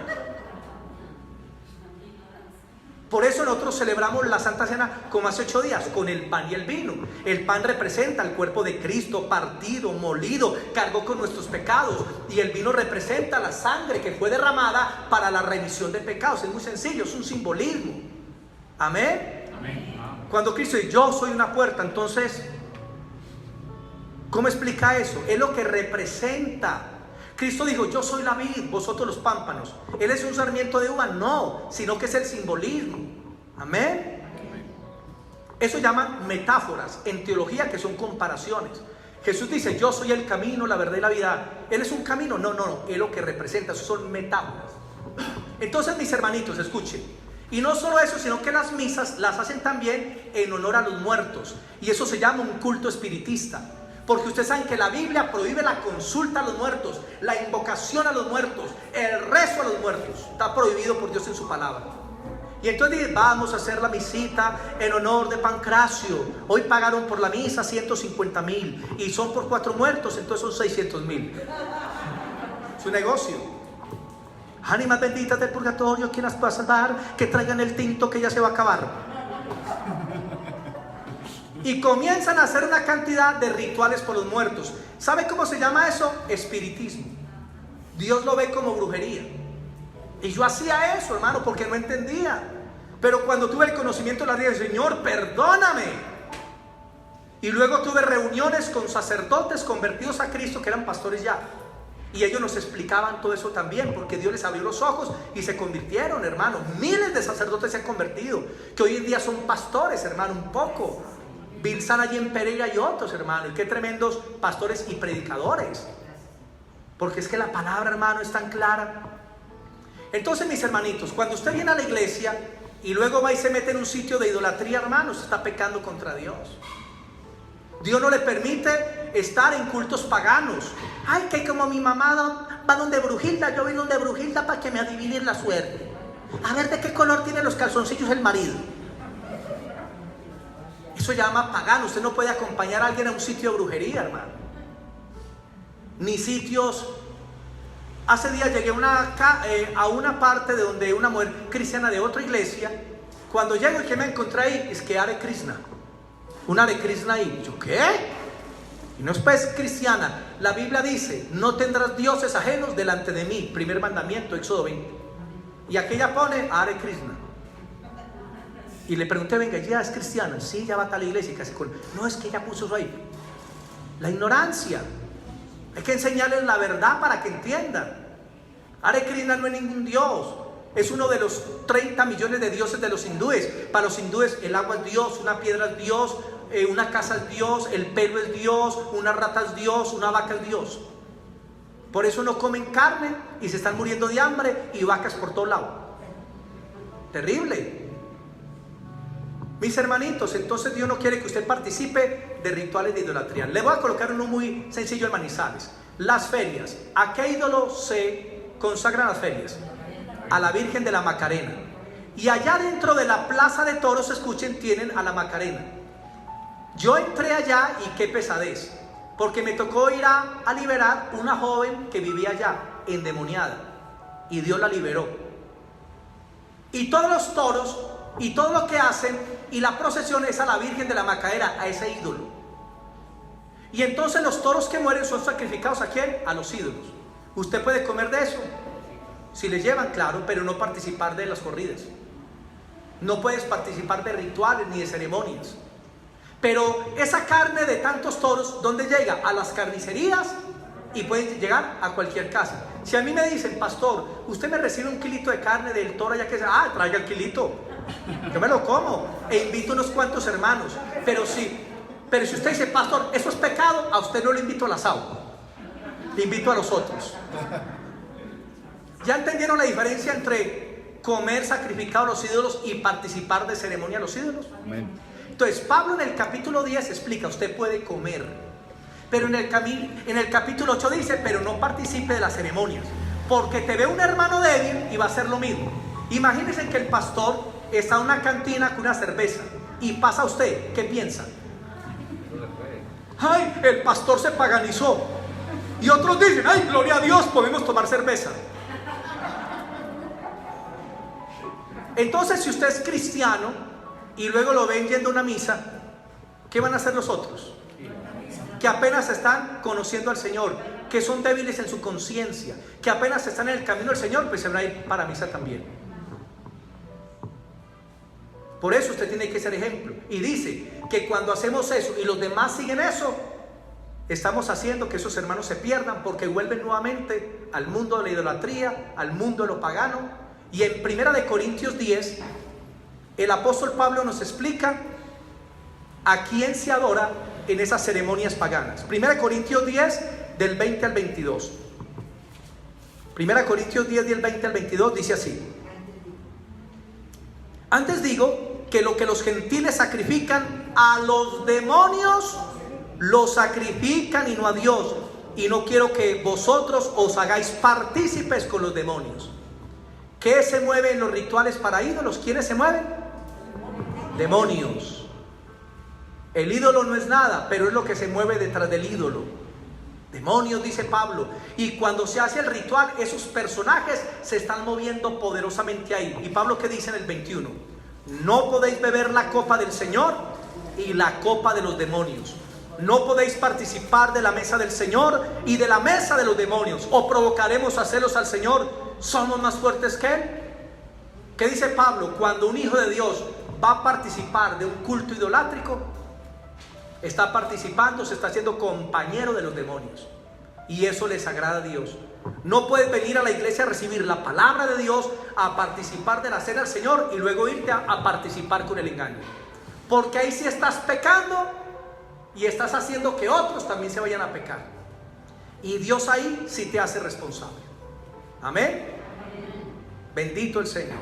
S1: Por eso nosotros celebramos la Santa Cena como hace 8 días, con el pan y el vino. El pan representa el cuerpo de Cristo partido, molido, cargó con nuestros pecados. Y el vino representa la sangre que fue derramada para la remisión de pecados. Es muy sencillo, es un simbolismo. Amén.
S2: Amén.
S1: Cuando Cristo dice: yo soy una puerta, entonces, ¿cómo explica eso? Es lo que representa. Cristo dijo: yo soy la vid, vosotros los pámpanos. ¿Él es un sarmiento de uva? No, sino que es el simbolismo. Amén. Eso llaman metáforas en teología, que son comparaciones. Jesús dice: yo soy el camino, la verdad y la vida. ¿Él es un camino? No, es lo que representa. Eso son metáforas. Entonces, mis hermanitos, escuchen. Y no solo eso, sino que las misas las hacen también en honor a los muertos. Y eso se llama un culto espiritista. Porque ustedes saben que la Biblia prohíbe la consulta a los muertos, la invocación a los muertos, el rezo a los muertos. Está prohibido por Dios en su palabra. Y entonces dicen: vamos a hacer la misita en honor de Pancracio. Hoy pagaron por la misa 150,000 y son por 4 muertos, entonces son 600,000. Es un negocio. Ánimas benditas del purgatorio, ¿quién las va a salvar? Que traigan el tinto que ya se va a acabar. Y comienzan a hacer una cantidad de rituales por los muertos. ¿Sabe cómo se llama eso? Espiritismo. Dios lo ve como brujería. Y yo hacía eso, hermano, porque no entendía. Pero cuando tuve el conocimiento de la ley, Señor, perdóname. Y luego tuve reuniones con sacerdotes convertidos a Cristo, que eran pastores ya. Y ellos nos explicaban todo eso también, porque Dios les abrió los ojos y se convirtieron, hermano. Miles de sacerdotes se han convertido, que hoy en día son pastores, hermano, un poco. Bilsan allí en Pereira y otros, hermano. Y qué tremendos pastores y predicadores. Porque es que la palabra, hermano, es tan clara. Entonces, mis hermanitos, cuando usted viene a la iglesia y luego va y se mete en un sitio de idolatría, hermano, usted está pecando contra Dios. Dios no le permite estar en cultos paganos. Ay, que como mi mamá va donde Brujilda, yo voy donde Brujilda para que me adivinen la suerte. A ver de qué color tienen los calzoncillos el marido. Eso se llama pagano. Usted no puede acompañar a alguien a un sitio de brujería, hermano. Ni sitios. Hace días llegué a una parte de donde una mujer cristiana de otra iglesia. Cuando llego, ¿qué me encontré ahí? Es que Hare Krishna. Un Hare Krishna ahí. ¿Yo qué? Y no es pues cristiana. La Biblia dice: no tendrás dioses ajenos delante de mí. Primer mandamiento, Éxodo 20. Y aquella pone Hare Krishna. Y le pregunté: venga, ¿ya es cristiana? Sí, ya va a tal iglesia. Y casi con... No, es que ella puso eso ahí. La ignorancia. Hay que enseñarles la verdad para que entiendan. Hare Krishna no es ningún dios. Es uno de los 30 millones de dioses de los hindúes. Para los hindúes el agua es Dios, una piedra es Dios, una casa es Dios, el pelo es Dios, una rata es Dios, una vaca es Dios. Por eso no comen carne y se están muriendo de hambre y vacas por todo lado. Terrible. Mis hermanitos, entonces Dios no quiere que usted participe de rituales de idolatría. Le voy a colocar uno muy sencillo en Manizales. Las ferias. ¿A qué ídolo se consagran las ferias? a la Virgen de la Macarena. Y allá dentro de la plaza de toros, escuchen, tienen a la Macarena. Yo entré allá y qué pesadez, porque me tocó ir a liberar una joven que vivía allá, endemoniada, y Dios la liberó. Y todos los toros y todo lo que hacen y la procesión es a la Virgen de la Macarena, a ese ídolo. Y entonces los toros que mueren son sacrificados, ¿a quién? A los ídolos. ¿Usted puede comer de eso? Si le llevan, claro, pero no participar de las corridas. No puedes participar de rituales ni de ceremonias. Pero esa carne de tantos toros, ¿dónde llega? A las carnicerías y puede llegar a cualquier casa. Si a mí me dicen, pastor, usted me recibe un kilito de carne del toro, ya que sea, traiga el kilito, yo me lo como e invito unos cuantos hermanos. Pero si usted dice, pastor, eso es pecado, a usted no le invito al asado, le invito a los otros. ¿Ya entendieron la diferencia entre comer sacrificado a los ídolos y participar de ceremonia a los ídolos? Amén. Entonces Pablo en el capítulo 10 explica, usted puede comer, pero en el capítulo 8 dice, pero no participe de las ceremonias, porque te ve un hermano débil y va a hacer lo mismo. Imagínense que el pastor está en una cantina con una cerveza y pasa a usted, ¿qué piensa? Ay, el pastor se paganizó. Y otros dicen, ay, gloria a Dios, podemos tomar cerveza. Entonces, si usted es cristiano y luego lo ven yendo a una misa, ¿qué van a hacer los otros? Que apenas están conociendo al Señor, que son débiles en su conciencia, que apenas están en el camino del Señor, pues se van a ir para misa también. Por eso usted tiene que ser ejemplo. Y dice que cuando hacemos eso y los demás siguen eso, estamos haciendo que esos hermanos se pierdan, porque vuelven nuevamente al mundo de la idolatría, al mundo de lo pagano. Y en 1 Corintios 10, el apóstol Pablo nos explica a quién se adora en esas ceremonias paganas. 1 Corintios 10, del 20 al 22. 1 Corintios 10, del 20 al 22 dice así: antes digo que lo que los gentiles sacrifican a los demonios, lo sacrifican y no a Dios. Y no quiero que vosotros os hagáis partícipes con los demonios. ¿Qué se mueve en los rituales para ídolos? ¿Quiénes se mueven? Demonios. El ídolo no es nada, pero es lo que se mueve detrás del ídolo. Demonios, dice Pablo. Y cuando se hace el ritual, esos personajes se están moviendo poderosamente ahí. Y Pablo, ¿qué dice en el 21? No podéis beber la copa del Señor y la copa de los demonios. No podéis participar de la mesa del Señor y de la mesa de los demonios. O provocaremos a celos al Señor. ¿Somos más fuertes que Él? ¿Qué dice Pablo? Cuando un hijo de Dios va a participar de un culto idolátrico, está participando, se está haciendo compañero de los demonios. Y eso les agrada a Dios. No puedes venir a la iglesia a recibir la palabra de Dios, a participar de la cena del Señor y luego irte a participar con el engaño. Porque ahí sí estás pecando y estás haciendo que otros también se vayan a pecar. Y Dios ahí sí te hace responsable. Amén. Bendito el Señor.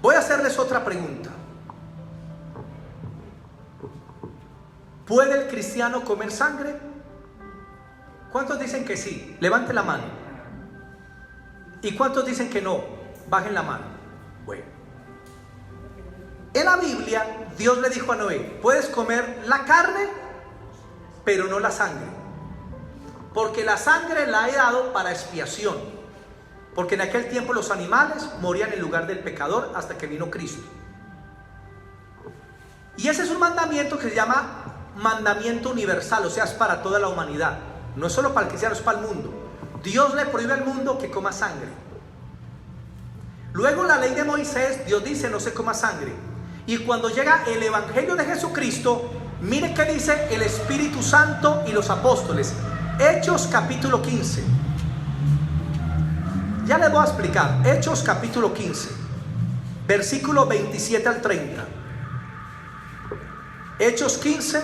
S1: Voy a hacerles otra pregunta. ¿Puede el cristiano comer sangre? ¿Cuántos dicen que sí? Levanten la mano. ¿Y cuántos dicen que no? Bajen la mano. Bueno, en la Biblia Dios le dijo a Noé: puedes comer la carne, pero no la sangre, porque la sangre la he dado para expiación. Porque en aquel tiempo los animales morían en lugar del pecador hasta que vino Cristo. Y ese es un mandamiento que se llama mandamiento universal, o sea, es para toda la humanidad. No es solo para el cristiano, es para el mundo. Dios le prohíbe al mundo que coma sangre. Luego la ley de Moisés, Dios dice no se coma sangre. Y cuando llega el evangelio de Jesucristo, mire qué dice el Espíritu Santo y los apóstoles. Hechos capítulo 15. Ya les voy a explicar. Hechos capítulo 15, versículo 27 al 30. Hechos 15,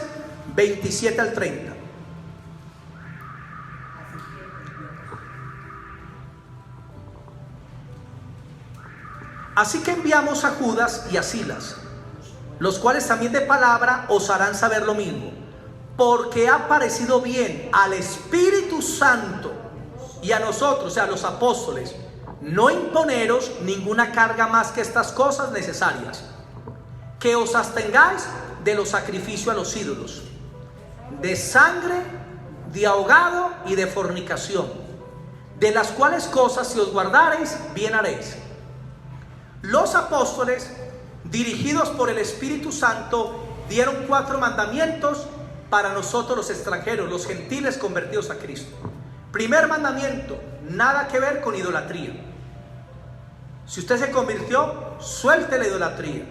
S1: 27 al 30. Así que enviamos a Judas y a Silas, los cuales también de palabra os harán saber lo mismo, porque ha parecido bien al Espíritu Santo y a nosotros, o sea, a los apóstoles, no imponeros ninguna carga más que estas cosas necesarias, que os abstengáis de los sacrificios a los ídolos, de sangre, de ahogado y de fornicación, de las cuales cosas si os guardareis, bien haréis. Los apóstoles, dirigidos por el Espíritu Santo, dieron 4 mandamientos para nosotros los extranjeros, los gentiles convertidos a Cristo. Primer mandamiento: nada que ver con idolatría. Si usted se convirtió, suelte la idolatría.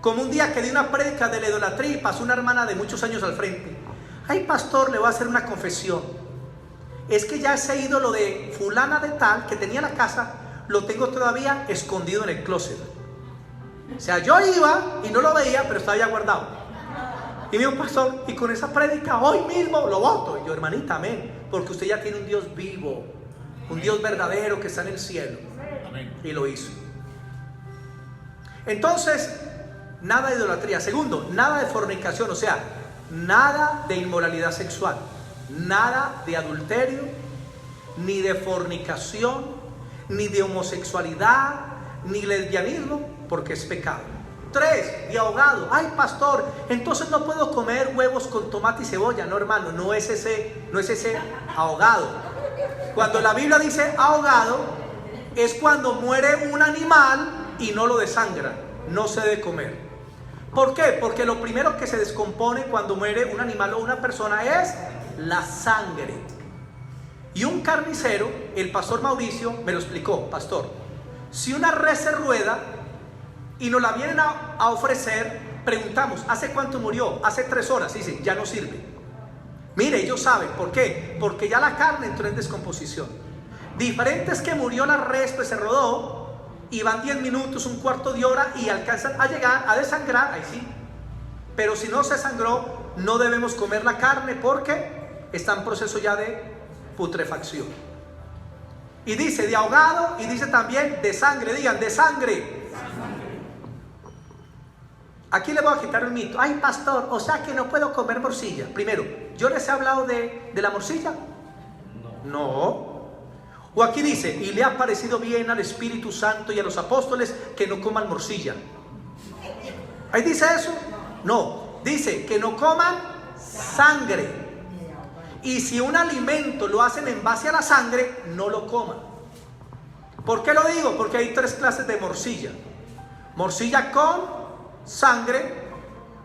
S1: Como un día que di una prédica de la idolatría y pasó una hermana de muchos años al frente. Ay, pastor, le voy a hacer una confesión. Es que ya ese ídolo de fulana de tal que tenía en la casa, lo tengo todavía escondido en el closet. O sea, yo iba y no lo veía, pero estaba ya guardado. Y me dijo, pastor, y con esa prédica hoy mismo lo voto. Y yo, hermanita, amén, porque usted ya tiene un Dios vivo, un Dios verdadero que está en el cielo. Y lo hizo. Entonces, nada de idolatría. Segundo, nada de fornicación, o sea, nada de inmoralidad sexual, nada de adulterio, ni de fornicación, ni de homosexualidad, ni lesbianismo, porque es pecado. 3, de ahogado. Ay, pastor, entonces no puedo comer huevos con tomate y cebolla. No, hermano, no es ese ahogado. Cuando la Biblia dice ahogado, es cuando muere un animal y no lo desangran, no se debe comer. ¿Por qué? Porque lo primero que se descompone cuando muere un animal o una persona es la sangre. Y un carnicero, el pastor Mauricio me lo explicó, pastor, si una res se rueda y nos la vienen a ofrecer, preguntamos, ¿hace cuánto murió? Hace 3 horas. Dice, ya no sirve. Mire, ellos saben, ¿por qué? Porque ya la carne entró en descomposición. Diferente es que murió la res, pues se rodó, y van 10 minutos, un cuarto de hora, y alcanzan a llegar a desangrar, ahí sí. Pero si no se sangró, no debemos comer la carne porque está en proceso ya de putrefacción. Y dice de ahogado, y dice también de sangre. Digan, de sangre. Aquí le voy a quitar un mito. Ay, pastor, o sea que no puedo comer morcilla. Primero, ¿yo les he hablado de la morcilla? No. O aquí dice, y le ha parecido bien al Espíritu Santo y a los apóstoles que no coman morcilla. ¿Ahí dice eso? No, dice que no coman sangre. Y si un alimento lo hacen en base a la sangre, no lo coman. ¿Por qué lo digo? Porque hay 3 clases de morcilla. Morcilla con sangre,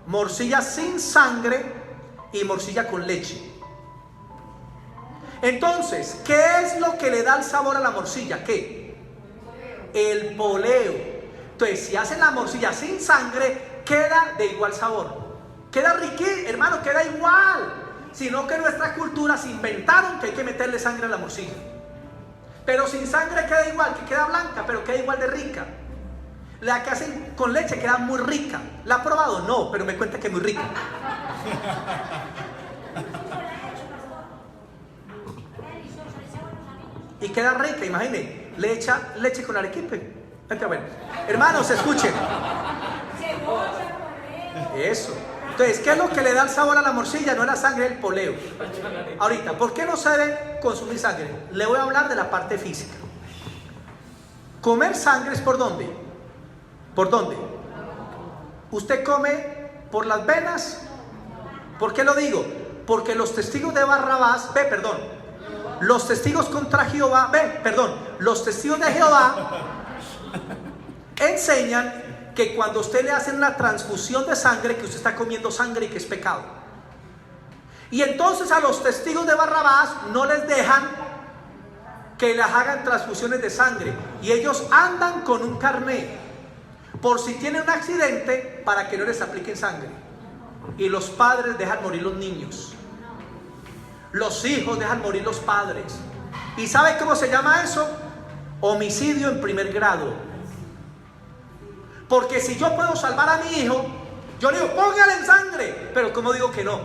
S1: morcilla sin sangre y morcilla con leche. Entonces, ¿qué es lo que le da el sabor a la morcilla? ¿Qué? El poleo. Entonces, si hacen la morcilla sin sangre, queda de igual sabor. Queda riquísimo, hermano, queda igual. Sino que en nuestra cultura se inventaron que hay que meterle sangre a la morcilla. Pero sin sangre queda igual, que queda blanca, pero queda igual de rica. La que hacen con leche queda muy rica. ¿La ha probado? No, pero me cuenta que es muy rica. Y queda rica, imagínate, le echa leche con arequipe. Vente a ver. Hermanos, escuchen. Eso. Entonces, ¿qué es lo que le da el sabor a la morcilla? No es la sangre, el poleo. Ahorita, ¿por qué no se debe consumir sangre? Le voy a hablar de la parte física. Comer sangre es ¿por dónde? ¿Por dónde? ¿Usted come por las venas? ¿Por qué lo digo? Porque los testigos de Barrabás, los testigos contra Jehová, los testigos de Jehová enseñan que cuando usted le hacen una transfusión de sangre, que usted está comiendo sangre y que es pecado. Y entonces a los testigos de Barrabás no les dejan que les hagan transfusiones de sangre. Y ellos andan con un carné, por si tienen un accidente, para que no les apliquen sangre. Y los padres dejan morir los niños. Los hijos dejan morir los padres. ¿Y sabe cómo se llama eso? Homicidio en primer grado. Porque si yo puedo salvar a mi hijo, yo le digo, póngale en sangre. Pero ¿cómo digo que no?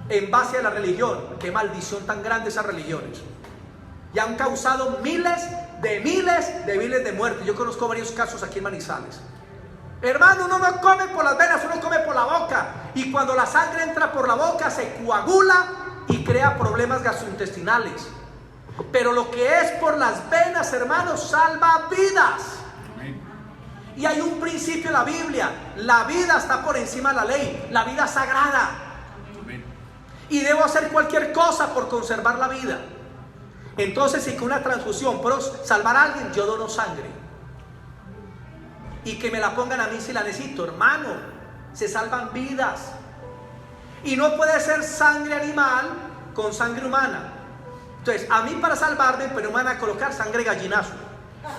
S1: En base a la religión. Qué maldición tan grande esas religiones. Y han causado miles de muertes. Yo conozco varios casos aquí en Manizales. Hermano, uno no come por las venas, uno come por la boca. Y cuando la sangre entra por la boca, se coagula y crea problemas gastrointestinales. Pero lo que es por las venas, hermanos, salva vidas. Y hay un principio en la Biblia: la vida está por encima de la ley, la vida sagrada. Y debo hacer cualquier cosa por conservar la vida. Entonces, si con una transfusión puedo salvar a alguien, yo dono sangre. Y que me la pongan a mí si la necesito, hermano. Se salvan vidas. Y no puede ser sangre animal con sangre humana. Entonces, a mí para salvarme, pero me van a colocar sangre gallinazo.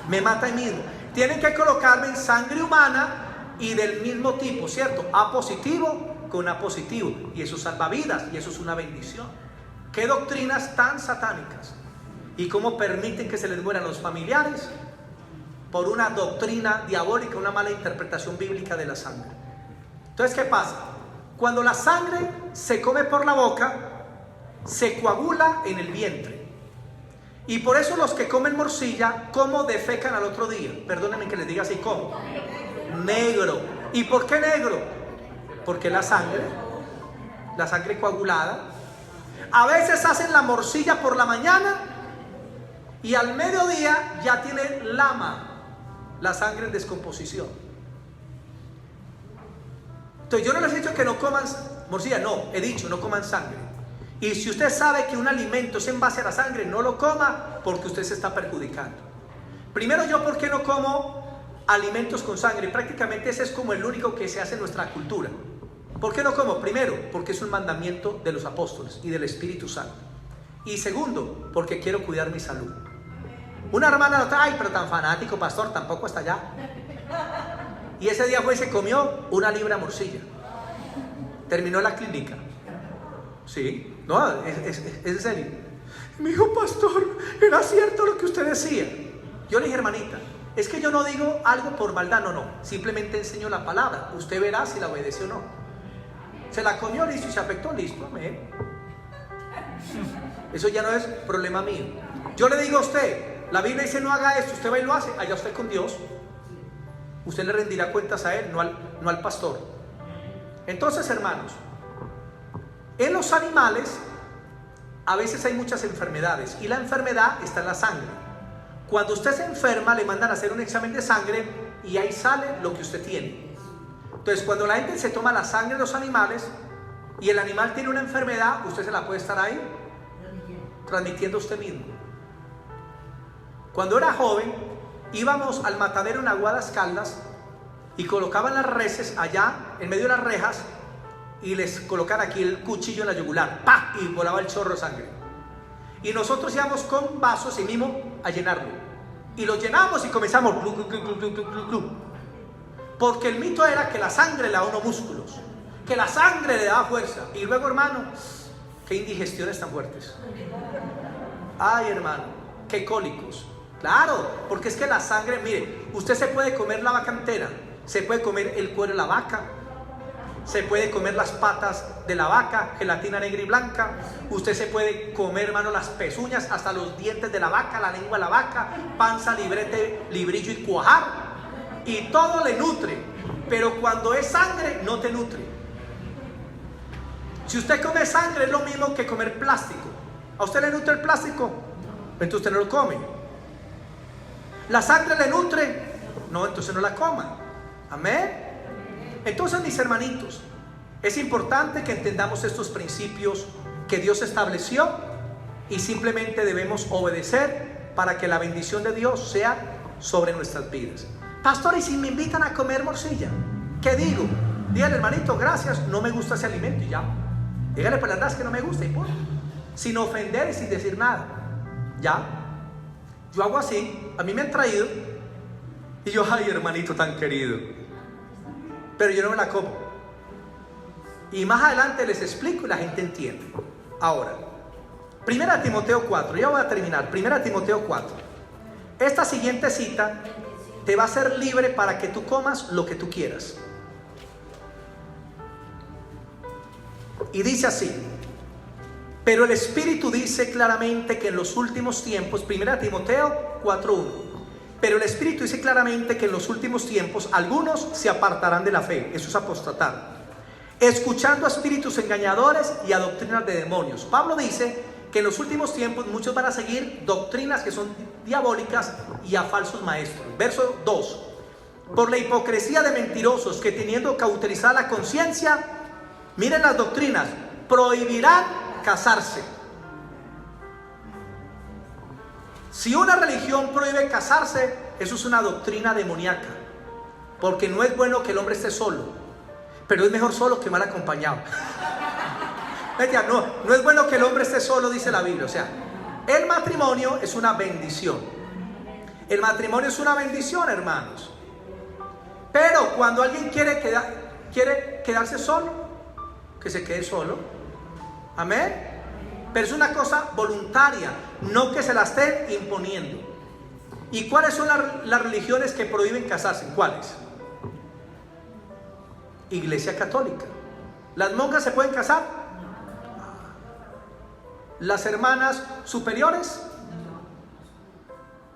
S1: Me mata ahí mismo. Tienen que colocarme en sangre humana y del mismo tipo, ¿cierto? A positivo con A positivo. Y eso salva vidas, y eso es una bendición. ¿Qué doctrinas tan satánicas? ¿Y cómo permiten que se les mueran los familiares? Por una doctrina diabólica, una mala interpretación bíblica de la sangre. Entonces, ¿qué pasa? Cuando la sangre se come por la boca, se coagula en el vientre. Y por eso los que comen morcilla, ¿cómo defecan al otro día? Perdónenme que les diga así, ¿cómo? Negro. ¿Y por qué negro? Porque la sangre coagulada. A veces hacen la morcilla por la mañana y al mediodía ya tiene lama, la sangre en descomposición. Entonces yo no les he dicho que no coman morcilla, no, he dicho no coman sangre. Y si usted sabe que un alimento es en base a la sangre, no lo coma, porque usted se está perjudicando. Primero, yo, ¿por qué no como alimentos con sangre? Prácticamente ese es como el único que se hace en nuestra cultura. ¿Por qué no como? Primero, porque es un mandamiento de los apóstoles y del Espíritu Santo. Y segundo, porque quiero cuidar mi salud. Una hermana lo trae, pero tan fanático, pastor, tampoco hasta allá. Y ese día fue y se comió una libra de morcilla. Terminó la clínica. Sí, no, es en serio. Me dijo, pastor, era cierto lo que usted decía. Yo le dije, hermanita, es que yo no digo algo por maldad, no, simplemente enseño la palabra. Usted verá si la obedece o no. Se la comió, listo, y se afectó, listo, amén. Eso ya no es problema mío. Yo le digo a usted, la Biblia dice no haga esto, usted va y lo hace, allá usted con Dios. Usted le rendirá cuentas a él, no al pastor. Entonces, hermanos, en los animales a veces hay muchas enfermedades y la enfermedad está en la sangre. Cuando usted se enferma, le mandan a hacer un examen de sangre y ahí sale lo que usted tiene. Entonces, cuando la gente se toma la sangre de los animales y el animal tiene una enfermedad, usted se la puede estar ahí transmitiendo usted mismo. Cuando era joven, íbamos al matadero en Aguadas Caldas y colocaban las reses allá en medio de las rejas y les colocaban aquí el cuchillo en la yugular, ¡pah! Y volaba el chorro de sangre. Y nosotros íbamos con vasos y mismo a llenarlo. Y lo llenamos y comenzamos glu, glu, glu, glu, glu, glu, glu. Porque el mito era que la sangre le da a uno músculos, que la sangre le da fuerza. Y luego, hermano, qué indigestiones tan fuertes. Ay, hermano, qué cólicos. Claro, porque es que la sangre, mire, usted se puede comer la vaca entera, se puede comer el cuero de la vaca, se puede comer las patas de la vaca, gelatina negra y blanca. Usted se puede comer, hermano, las pezuñas, hasta los dientes de la vaca, la lengua de la vaca, panza, librete, librillo y cuajar. Y todo le nutre. Pero cuando es sangre, no te nutre. Si usted come sangre, es lo mismo que comer plástico. ¿A usted le nutre el plástico? Entonces usted no lo come. ¿La sangre le nutre? No, entonces no la coma. Amén. Entonces, mis hermanitos, es importante que entendamos estos principios que Dios estableció y simplemente debemos obedecer para que la bendición de Dios sea sobre nuestras vidas. Pastor, ¿y si me invitan a comer morcilla? ¿Qué digo? Dígale, hermanito, gracias, no me gusta ese alimento y ya. Dígale, pues la verdad es que no me gusta y punto. Sin ofender y sin decir nada. Ya. Yo hago así, a mí me han traído y yo, ay, hermanito tan querido, pero yo no me la como. Y más adelante les explico y la gente entiende. Ahora, 1 Timoteo 4, ya voy a terminar. 1 Timoteo 4. Esta siguiente cita te va a hacer libre para que tú comas lo que tú quieras. Y dice así: pero el Espíritu dice claramente que en los últimos tiempos, 1 Timoteo 4:1, pero el Espíritu dice claramente que en los últimos tiempos algunos se apartarán de la fe, eso es apostatar, escuchando a espíritus engañadores y a doctrinas de demonios. Pablo dice que en los últimos tiempos muchos van a seguir doctrinas que son diabólicas y a falsos maestros. Verso 2. Por la hipocresía de mentirosos que teniendo cauterizada la conciencia, miren las doctrinas, prohibirán casarse. Si una religión prohíbe casarse, eso es una doctrina demoníaca, porque no es bueno que el hombre esté solo, pero es mejor solo que mal acompañado. No es bueno que el hombre esté solo, dice la Biblia. O sea, el matrimonio es una bendición. El matrimonio es una bendición, hermanos. Pero cuando alguien quiere quedarse solo, que se quede solo. Amén. Pero es una cosa voluntaria, no que se la estén imponiendo. ¿Y cuáles son las religiones que prohíben casarse? ¿Cuáles? Iglesia Católica. ¿Las monjas se pueden casar? ¿Las hermanas superiores?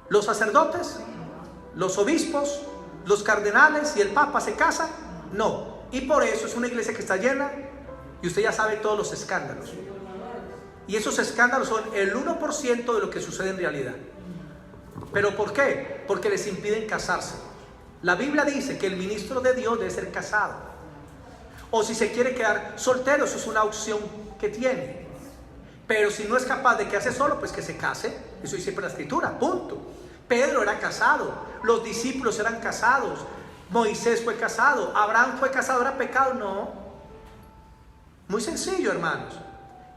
S1: ¿Los sacerdotes? ¿Los obispos? ¿Los cardenales y el papa se casan? No. Y por eso es una iglesia que está llena, y usted ya sabe todos los escándalos. Y esos escándalos son el 1% de lo que sucede en realidad. ¿Pero por qué? Porque les impiden casarse. La Biblia dice que el ministro de Dios debe ser casado. O si se quiere quedar soltero, eso es una opción que tiene. Pero si no es capaz de quedarse solo, pues que se case. Eso dice la Escritura, punto. Pedro era casado, los discípulos eran casados, Moisés fue casado, Abraham fue casado. ¿Era pecado? No. Muy sencillo, hermanos.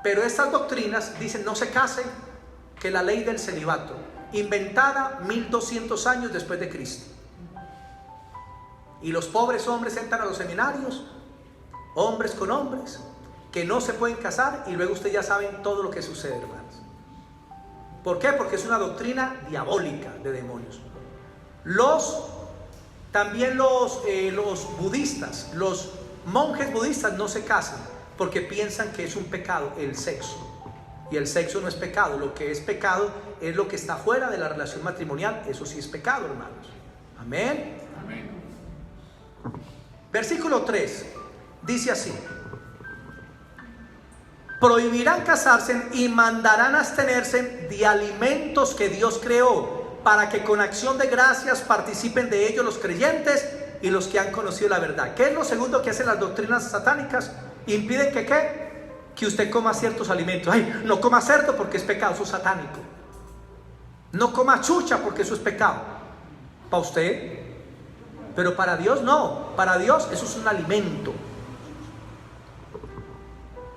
S1: Pero estas doctrinas dicen no se casen, que la ley del celibato, inventada 1200 años después de Cristo. Y los pobres hombres entran a los seminarios, hombres con hombres, que no se pueden casar, y luego ustedes ya saben todo lo que sucede, hermanos. ¿Por qué? Porque es una doctrina diabólica de demonios. También los budistas, los monjes budistas no se casan porque piensan que es un pecado el sexo. Y el sexo no es pecado. Lo que es pecado es lo que está fuera de la relación matrimonial. Eso sí es pecado, hermanos. Amén. Amén. Versículo 3 dice así: prohibirán casarse y mandarán abstenerse de alimentos que Dios creó, para que con acción de gracias participen de ellos los creyentes y los que han conocido la verdad. ¿Qué es lo segundo que hacen las doctrinas satánicas? Impiden que usted coma ciertos alimentos. Ay, no coma cerdo porque es pecado, eso es satánico. No coma chucha porque eso es pecado. Para usted, pero para Dios no. Para Dios eso es un alimento.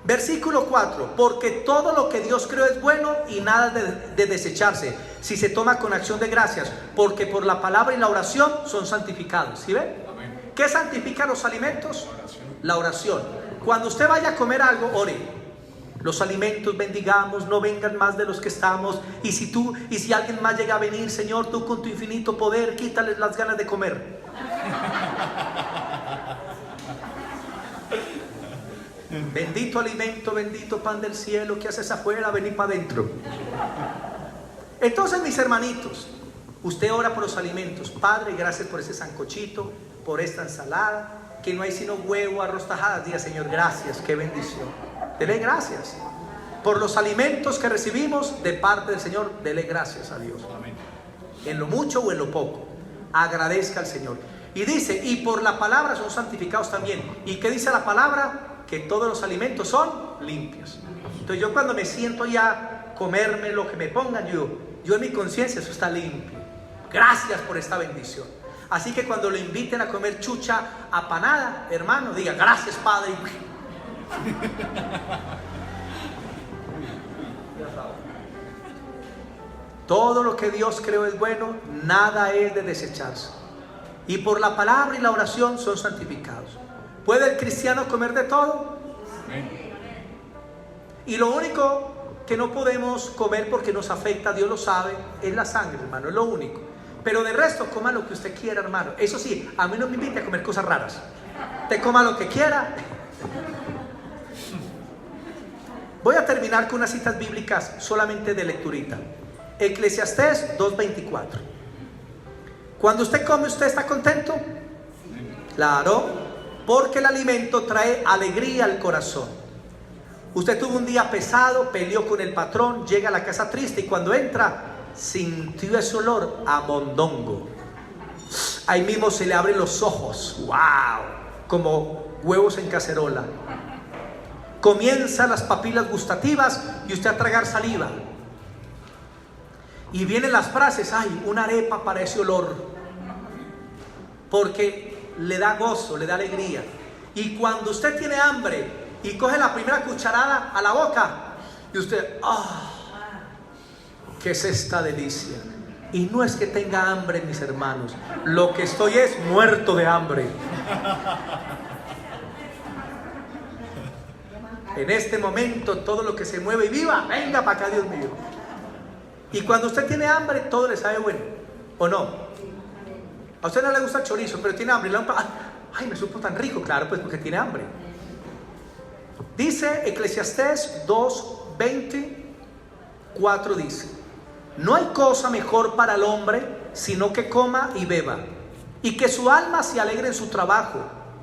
S1: Versículo 4: porque todo lo que Dios creó es bueno y nada de desecharse si se toma con acción de gracias, porque por la palabra y la oración son santificados. ¿Sí ven? Amén. ¿Qué santifica los alimentos? La oración. Cuando usted vaya a comer algo, ore. Los alimentos bendigamos, no vengan más de los que estamos. Y si alguien más llega a venir, Señor, tú con tu infinito poder, quítales las ganas de comer. Bendito alimento, bendito pan del cielo, ¿qué haces afuera? Vení para adentro. Entonces, mis hermanitos, usted ora por los alimentos. Padre, gracias por ese sancochito, por esta ensalada, que no hay sino huevo, arroz, tajadas. Diga, Señor, gracias, qué bendición. Dele gracias por los alimentos que recibimos de parte del Señor. Dele gracias a Dios. Amén. En lo mucho o en lo poco, agradezca al Señor. Y dice, y por la palabra son santificados también. ¿Y qué dice la palabra? Que todos los alimentos son limpios. Entonces yo cuando me siento ya comerme lo que me pongan, yo en mi conciencia, eso está limpio. Gracias por esta bendición. Así que cuando lo inviten a comer chucha apanada, hermano, diga, gracias, Padre. Todo lo que Dios creó es bueno, nada es de desecharse. Y por la palabra y la oración son santificados. ¿Puede el cristiano comer de todo? Y lo único que no podemos comer porque nos afecta, Dios lo sabe, es la sangre, hermano, es lo único. Pero de resto, coma lo que usted quiera, hermano. Eso sí, a mí no me invite a comer cosas raras. Te coma lo que quiera. Voy a terminar con unas citas bíblicas solamente de lecturita. Eclesiastés 2:24. Cuando usted come, ¿usted está contento? Claro, porque el alimento trae alegría al corazón. Usted tuvo un día pesado, peleó con el patrón, llega a la casa triste y cuando entra sintió ese olor a mondongo. Ahí mismo se le abren los ojos, wow, como huevos en cacerola. Comienzan las papilas gustativas y usted a tragar saliva. Y vienen las frases, ay, una arepa para ese olor. Porque le da gozo, le da alegría. Y cuando usted tiene hambre y coge la primera cucharada a la boca, y usted, ¿qué es esta delicia? Y no es que tenga hambre, mis hermanos, lo que estoy es muerto de hambre. En este momento todo lo que se mueve y viva, venga para acá, Dios mío. Y cuando usted tiene hambre, todo le sabe bueno, ¿o no? A usted no le gusta el chorizo, pero tiene hambre, ay, me supo tan rico. Claro, pues porque tiene hambre. Dice Eclesiastés 2:24, dice: no hay cosa mejor para el hombre sino que coma y beba, y que su alma se alegre en su trabajo.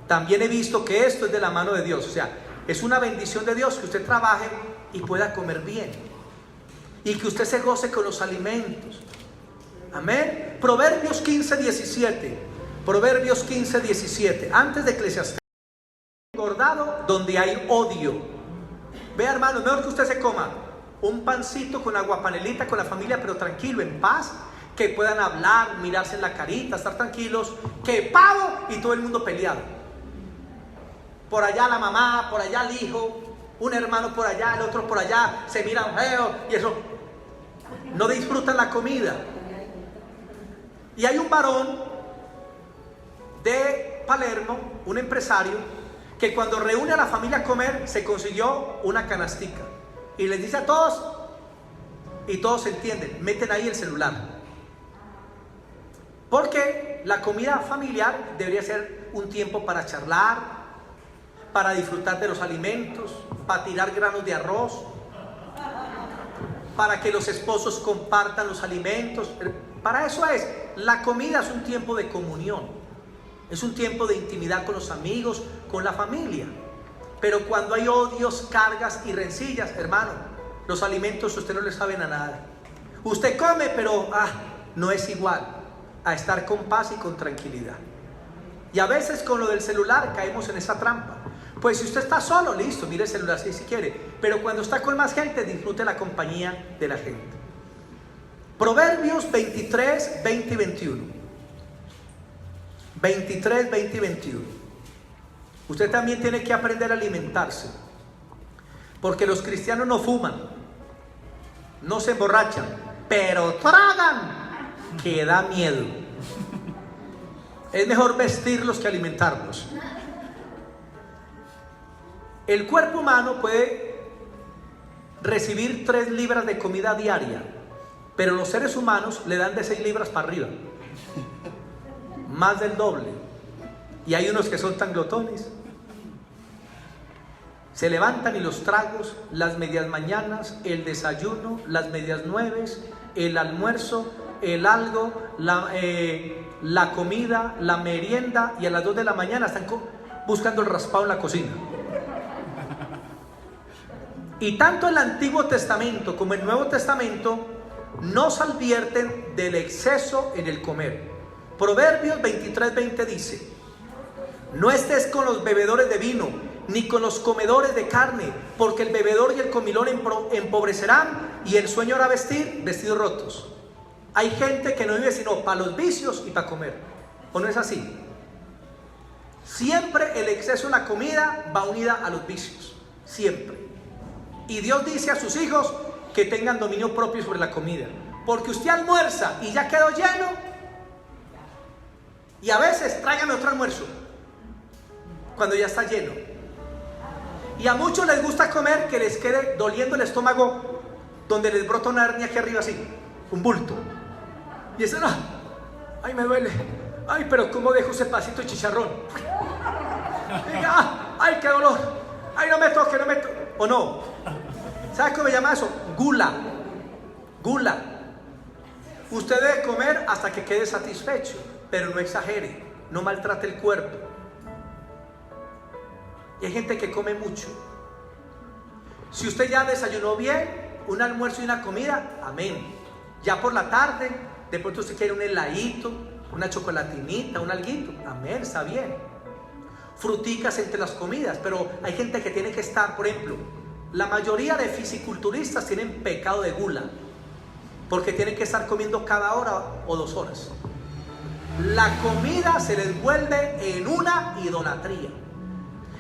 S1: También he visto que esto es de la mano de Dios. O sea, es una bendición de Dios que usted trabaje y pueda comer bien, y que usted se goce con los alimentos. Amén. Proverbios 15:17. Proverbios 15:17. Antes de Eclesiastés. Engordado donde hay odio. Vea, hermano, mejor que usted se coma un pancito con aguapanelita con la familia, pero tranquilo, en paz, que puedan hablar, mirarse en la carita, estar tranquilos, que pavo y todo el mundo peleado. Por allá la mamá, por allá el hijo, un hermano por allá, el otro por allá, se miran feo y eso. No disfrutan la comida. Y hay un varón de Palermo, un empresario, que cuando reúne a la familia a comer, se consiguió una canastica y les dice a todos, y todos se entienden, meten ahí el celular, porque la comida familiar debería ser un tiempo para charlar, para disfrutar de los alimentos, para tirar granos de arroz, para que los esposos compartan los alimentos. Para eso es, la comida es un tiempo de comunión, es un tiempo de intimidad con los amigos, con la familia. Pero cuando hay odios, cargas y rencillas, hermano, los alimentos a usted no le saben a nada. Usted come, pero no es igual a estar con paz y con tranquilidad. Y a veces con lo del celular caemos en esa trampa. Pues si usted está solo, listo, mire el celular si quiere. Pero cuando está con más gente, disfrute la compañía de la gente. Proverbios 23, 20 y 21. 23, 20 y 21. Usted también tiene que aprender a alimentarse. Porque los cristianos no fuman, no se emborrachan, pero tragan, que da miedo. Es mejor vestirlos que alimentarlos. El cuerpo humano puede recibir 3 libras de comida diaria, pero los seres humanos le dan de 6 libras para arriba, más del doble. Y hay unos que son tan glotones, se levantan y los tragos, las medias mañanas, el desayuno, las medias nueves, el almuerzo, el algo, la comida, la merienda, y a las 2 de la mañana están buscando el raspado en la cocina. Y tanto el Antiguo Testamento como el Nuevo Testamento nos advierten del exceso en el comer. Proverbios 23:20 dice: no estés con los bebedores de vino, ni con los comedores de carne, porque el bebedor y el comilón empobrecerán, y el sueño hará vestir vestidos rotos. Hay gente que no vive sino para los vicios y para comer, ¿o no es así? Siempre el exceso en la comida va unida a los vicios, siempre. Y Dios dice a sus hijos que tengan dominio propio sobre la comida, porque usted almuerza y ya quedó lleno, y a veces tráigame otro almuerzo cuando ya está lleno. Y a muchos les gusta comer que les quede doliendo el estómago, donde les brota una hernia aquí arriba así, un bulto, y dicen: ay, me duele, ay, pero ¿cómo dejo ese pasito de chicharrón? Diga, ay, qué dolor, ay, no me toque, o no. ¿Sabe cómo se llama eso? Gula. Usted debe comer hasta que quede satisfecho, pero no exagere, no maltrate el cuerpo. Y hay gente que come mucho. Si usted ya desayunó bien, un almuerzo y una comida, amén. Ya por la tarde, de pronto usted quiere un heladito, una chocolatinita, un alguito, amén, está bien. Fruticas entre las comidas, pero hay gente que tiene que estar, por ejemplo, la mayoría de fisiculturistas tienen pecado de gula, porque tienen que estar comiendo cada hora o 2 horas. La comida se les vuelve en una idolatría.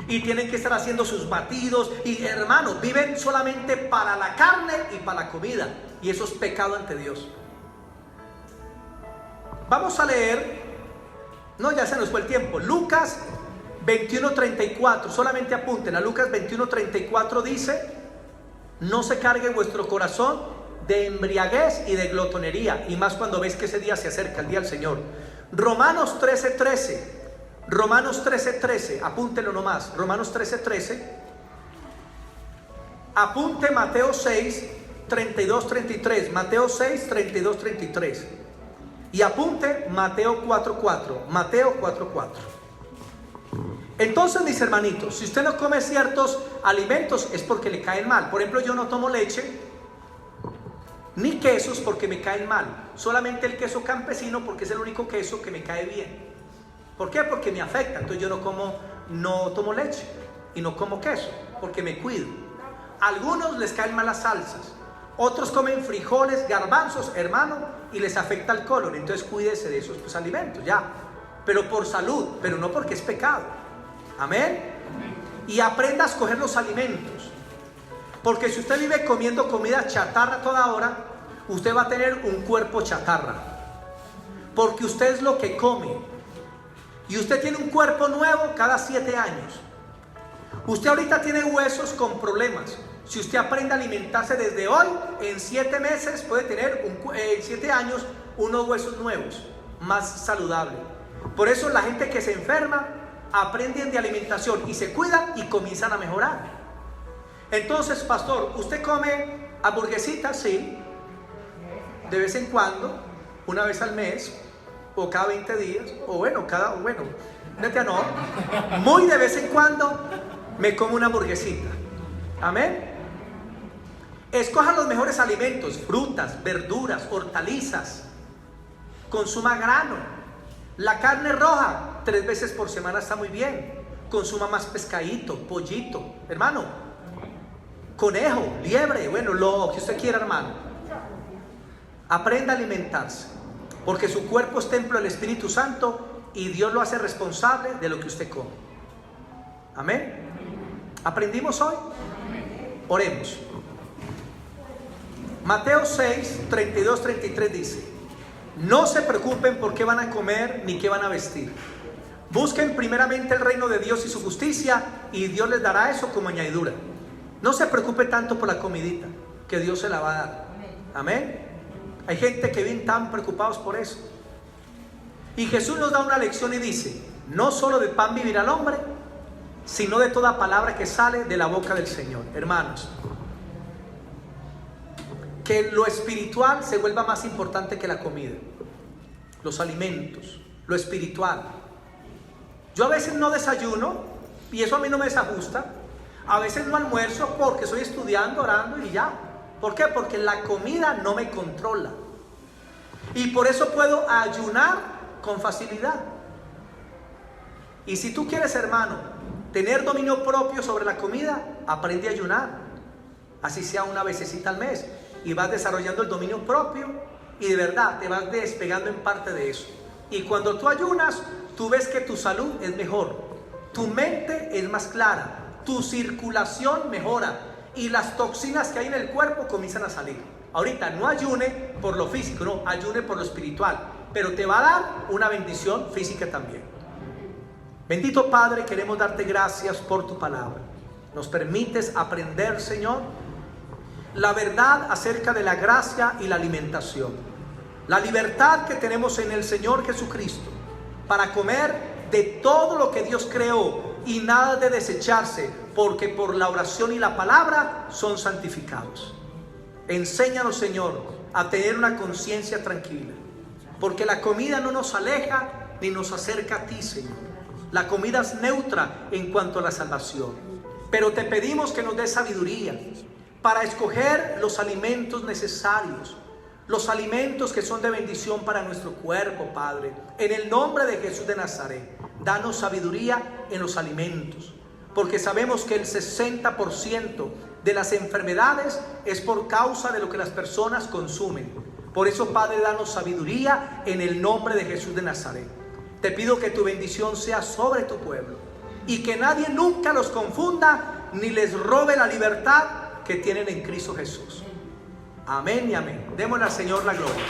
S1: Y tienen que estar haciendo sus batidos. Y hermanos, viven solamente para la carne y para la comida. Y eso es pecado ante Dios. Vamos a leer. No, ya se nos fue el tiempo. Lucas 21:34. Solamente apunten a Lucas 21:34. Dice: no se cargue vuestro corazón de embriaguez y de glotonería. Y más cuando veis que ese día se acerca, el día del Señor. Romanos 13:13. Romanos 13:13, apúntelo nomás. Romanos 13:13. Apunte Mateo 6:32-33. Mateo 6:32-33. Y apunte Mateo 4:4. Mateo 4:4. Entonces, mis hermanitos, si usted no come ciertos alimentos es porque le caen mal. Por ejemplo, yo no tomo leche ni quesos porque me caen mal. Solamente el queso campesino porque es el único queso que me cae bien. ¿Por qué? Porque me afecta. Entonces yo no tomo leche y no como queso porque me cuido. A algunos les caen mal las salsas. Otros comen frijoles, garbanzos, hermano, y les afecta el colon. Entonces cuídese de esos alimentos, ya. Pero por salud, pero no porque es pecado. Amén. Y aprenda a escoger los alimentos. Porque si usted vive comiendo comida chatarra toda hora, usted va a tener un cuerpo chatarra. Porque usted es lo que come. Y usted tiene un cuerpo nuevo cada 7 años. Usted ahorita tiene huesos con problemas. Si usted aprende a alimentarse desde hoy, en 7 meses puede tener, en 7 años, unos huesos nuevos, más saludables. Por eso la gente que se enferma, aprenden de alimentación y se cuidan y comienzan a mejorar. Entonces, pastor, ¿usted come hamburguesitas? Sí. De vez en cuando, una vez al mes, o cada 20 días, o no, muy de vez en cuando me como una hamburguesita. Amén. Escoja los mejores alimentos: frutas, verduras, hortalizas. Consuma grano. La carne roja 3 veces por semana está muy bien. Consuma más pescadito, pollito, hermano, conejo, liebre, lo que usted quiera, hermano. Aprenda a alimentarse. Porque su cuerpo es templo del Espíritu Santo y Dios lo hace responsable de lo que usted come. Amén. ¿Aprendimos hoy? Oremos. Mateo 6:32-33 dice: no se preocupen por qué van a comer ni qué van a vestir. Busquen primeramente el reino de Dios y su justicia, y Dios les dará eso como añadidura. No se preocupe tanto por la comidita, que Dios se la va a dar. Amén. Hay gente que viven tan preocupados por eso. Y Jesús nos da una lección y dice: no solo de pan vivirá el hombre, sino de toda palabra que sale de la boca del Señor. Hermanos, que lo espiritual se vuelva más importante que la comida. Los alimentos, lo espiritual. Yo a veces no desayuno y eso a mí no me desajusta. A veces no almuerzo porque estoy estudiando, orando y ya. ¿Por qué? Porque la comida no me controla. Y por eso puedo ayunar con facilidad. Y si tú quieres, hermano, tener dominio propio sobre la comida, aprende a ayunar. Así sea una vecesita al mes. Y vas desarrollando el dominio propio y de verdad te vas despegando en parte de eso. Y cuando tú ayunas, tú ves que tu salud es mejor. Tu mente es más clara. Tu circulación mejora. Y las toxinas que hay en el cuerpo comienzan a salir. Ahorita no ayune por lo físico, no, ayune por lo espiritual. Pero te va a dar una bendición física también. Bendito Padre, queremos darte gracias por tu palabra. Nos permites aprender, Señor, la verdad acerca de la gracia y la alimentación. La libertad que tenemos en el Señor Jesucristo para comer de todo lo que Dios creó y nada de desecharse, porque por la oración y la palabra son santificados. Enséñanos, Señor, a tener una conciencia tranquila, porque la comida no nos aleja ni nos acerca a ti, Señor. La comida es neutra en cuanto a la salvación. Pero te pedimos que nos des sabiduría para escoger los alimentos necesarios, los alimentos que son de bendición para nuestro cuerpo, Padre. En el nombre de Jesús de Nazaret, danos sabiduría en los alimentos, porque sabemos que el 60% de las enfermedades es por causa de lo que las personas consumen. Por eso, Padre, danos sabiduría en el nombre de Jesús de Nazaret. Te pido que tu bendición sea sobre tu pueblo y que nadie nunca los confunda ni les robe la libertad que tienen en Cristo Jesús. Amén y amén. Démosle al Señor la gloria.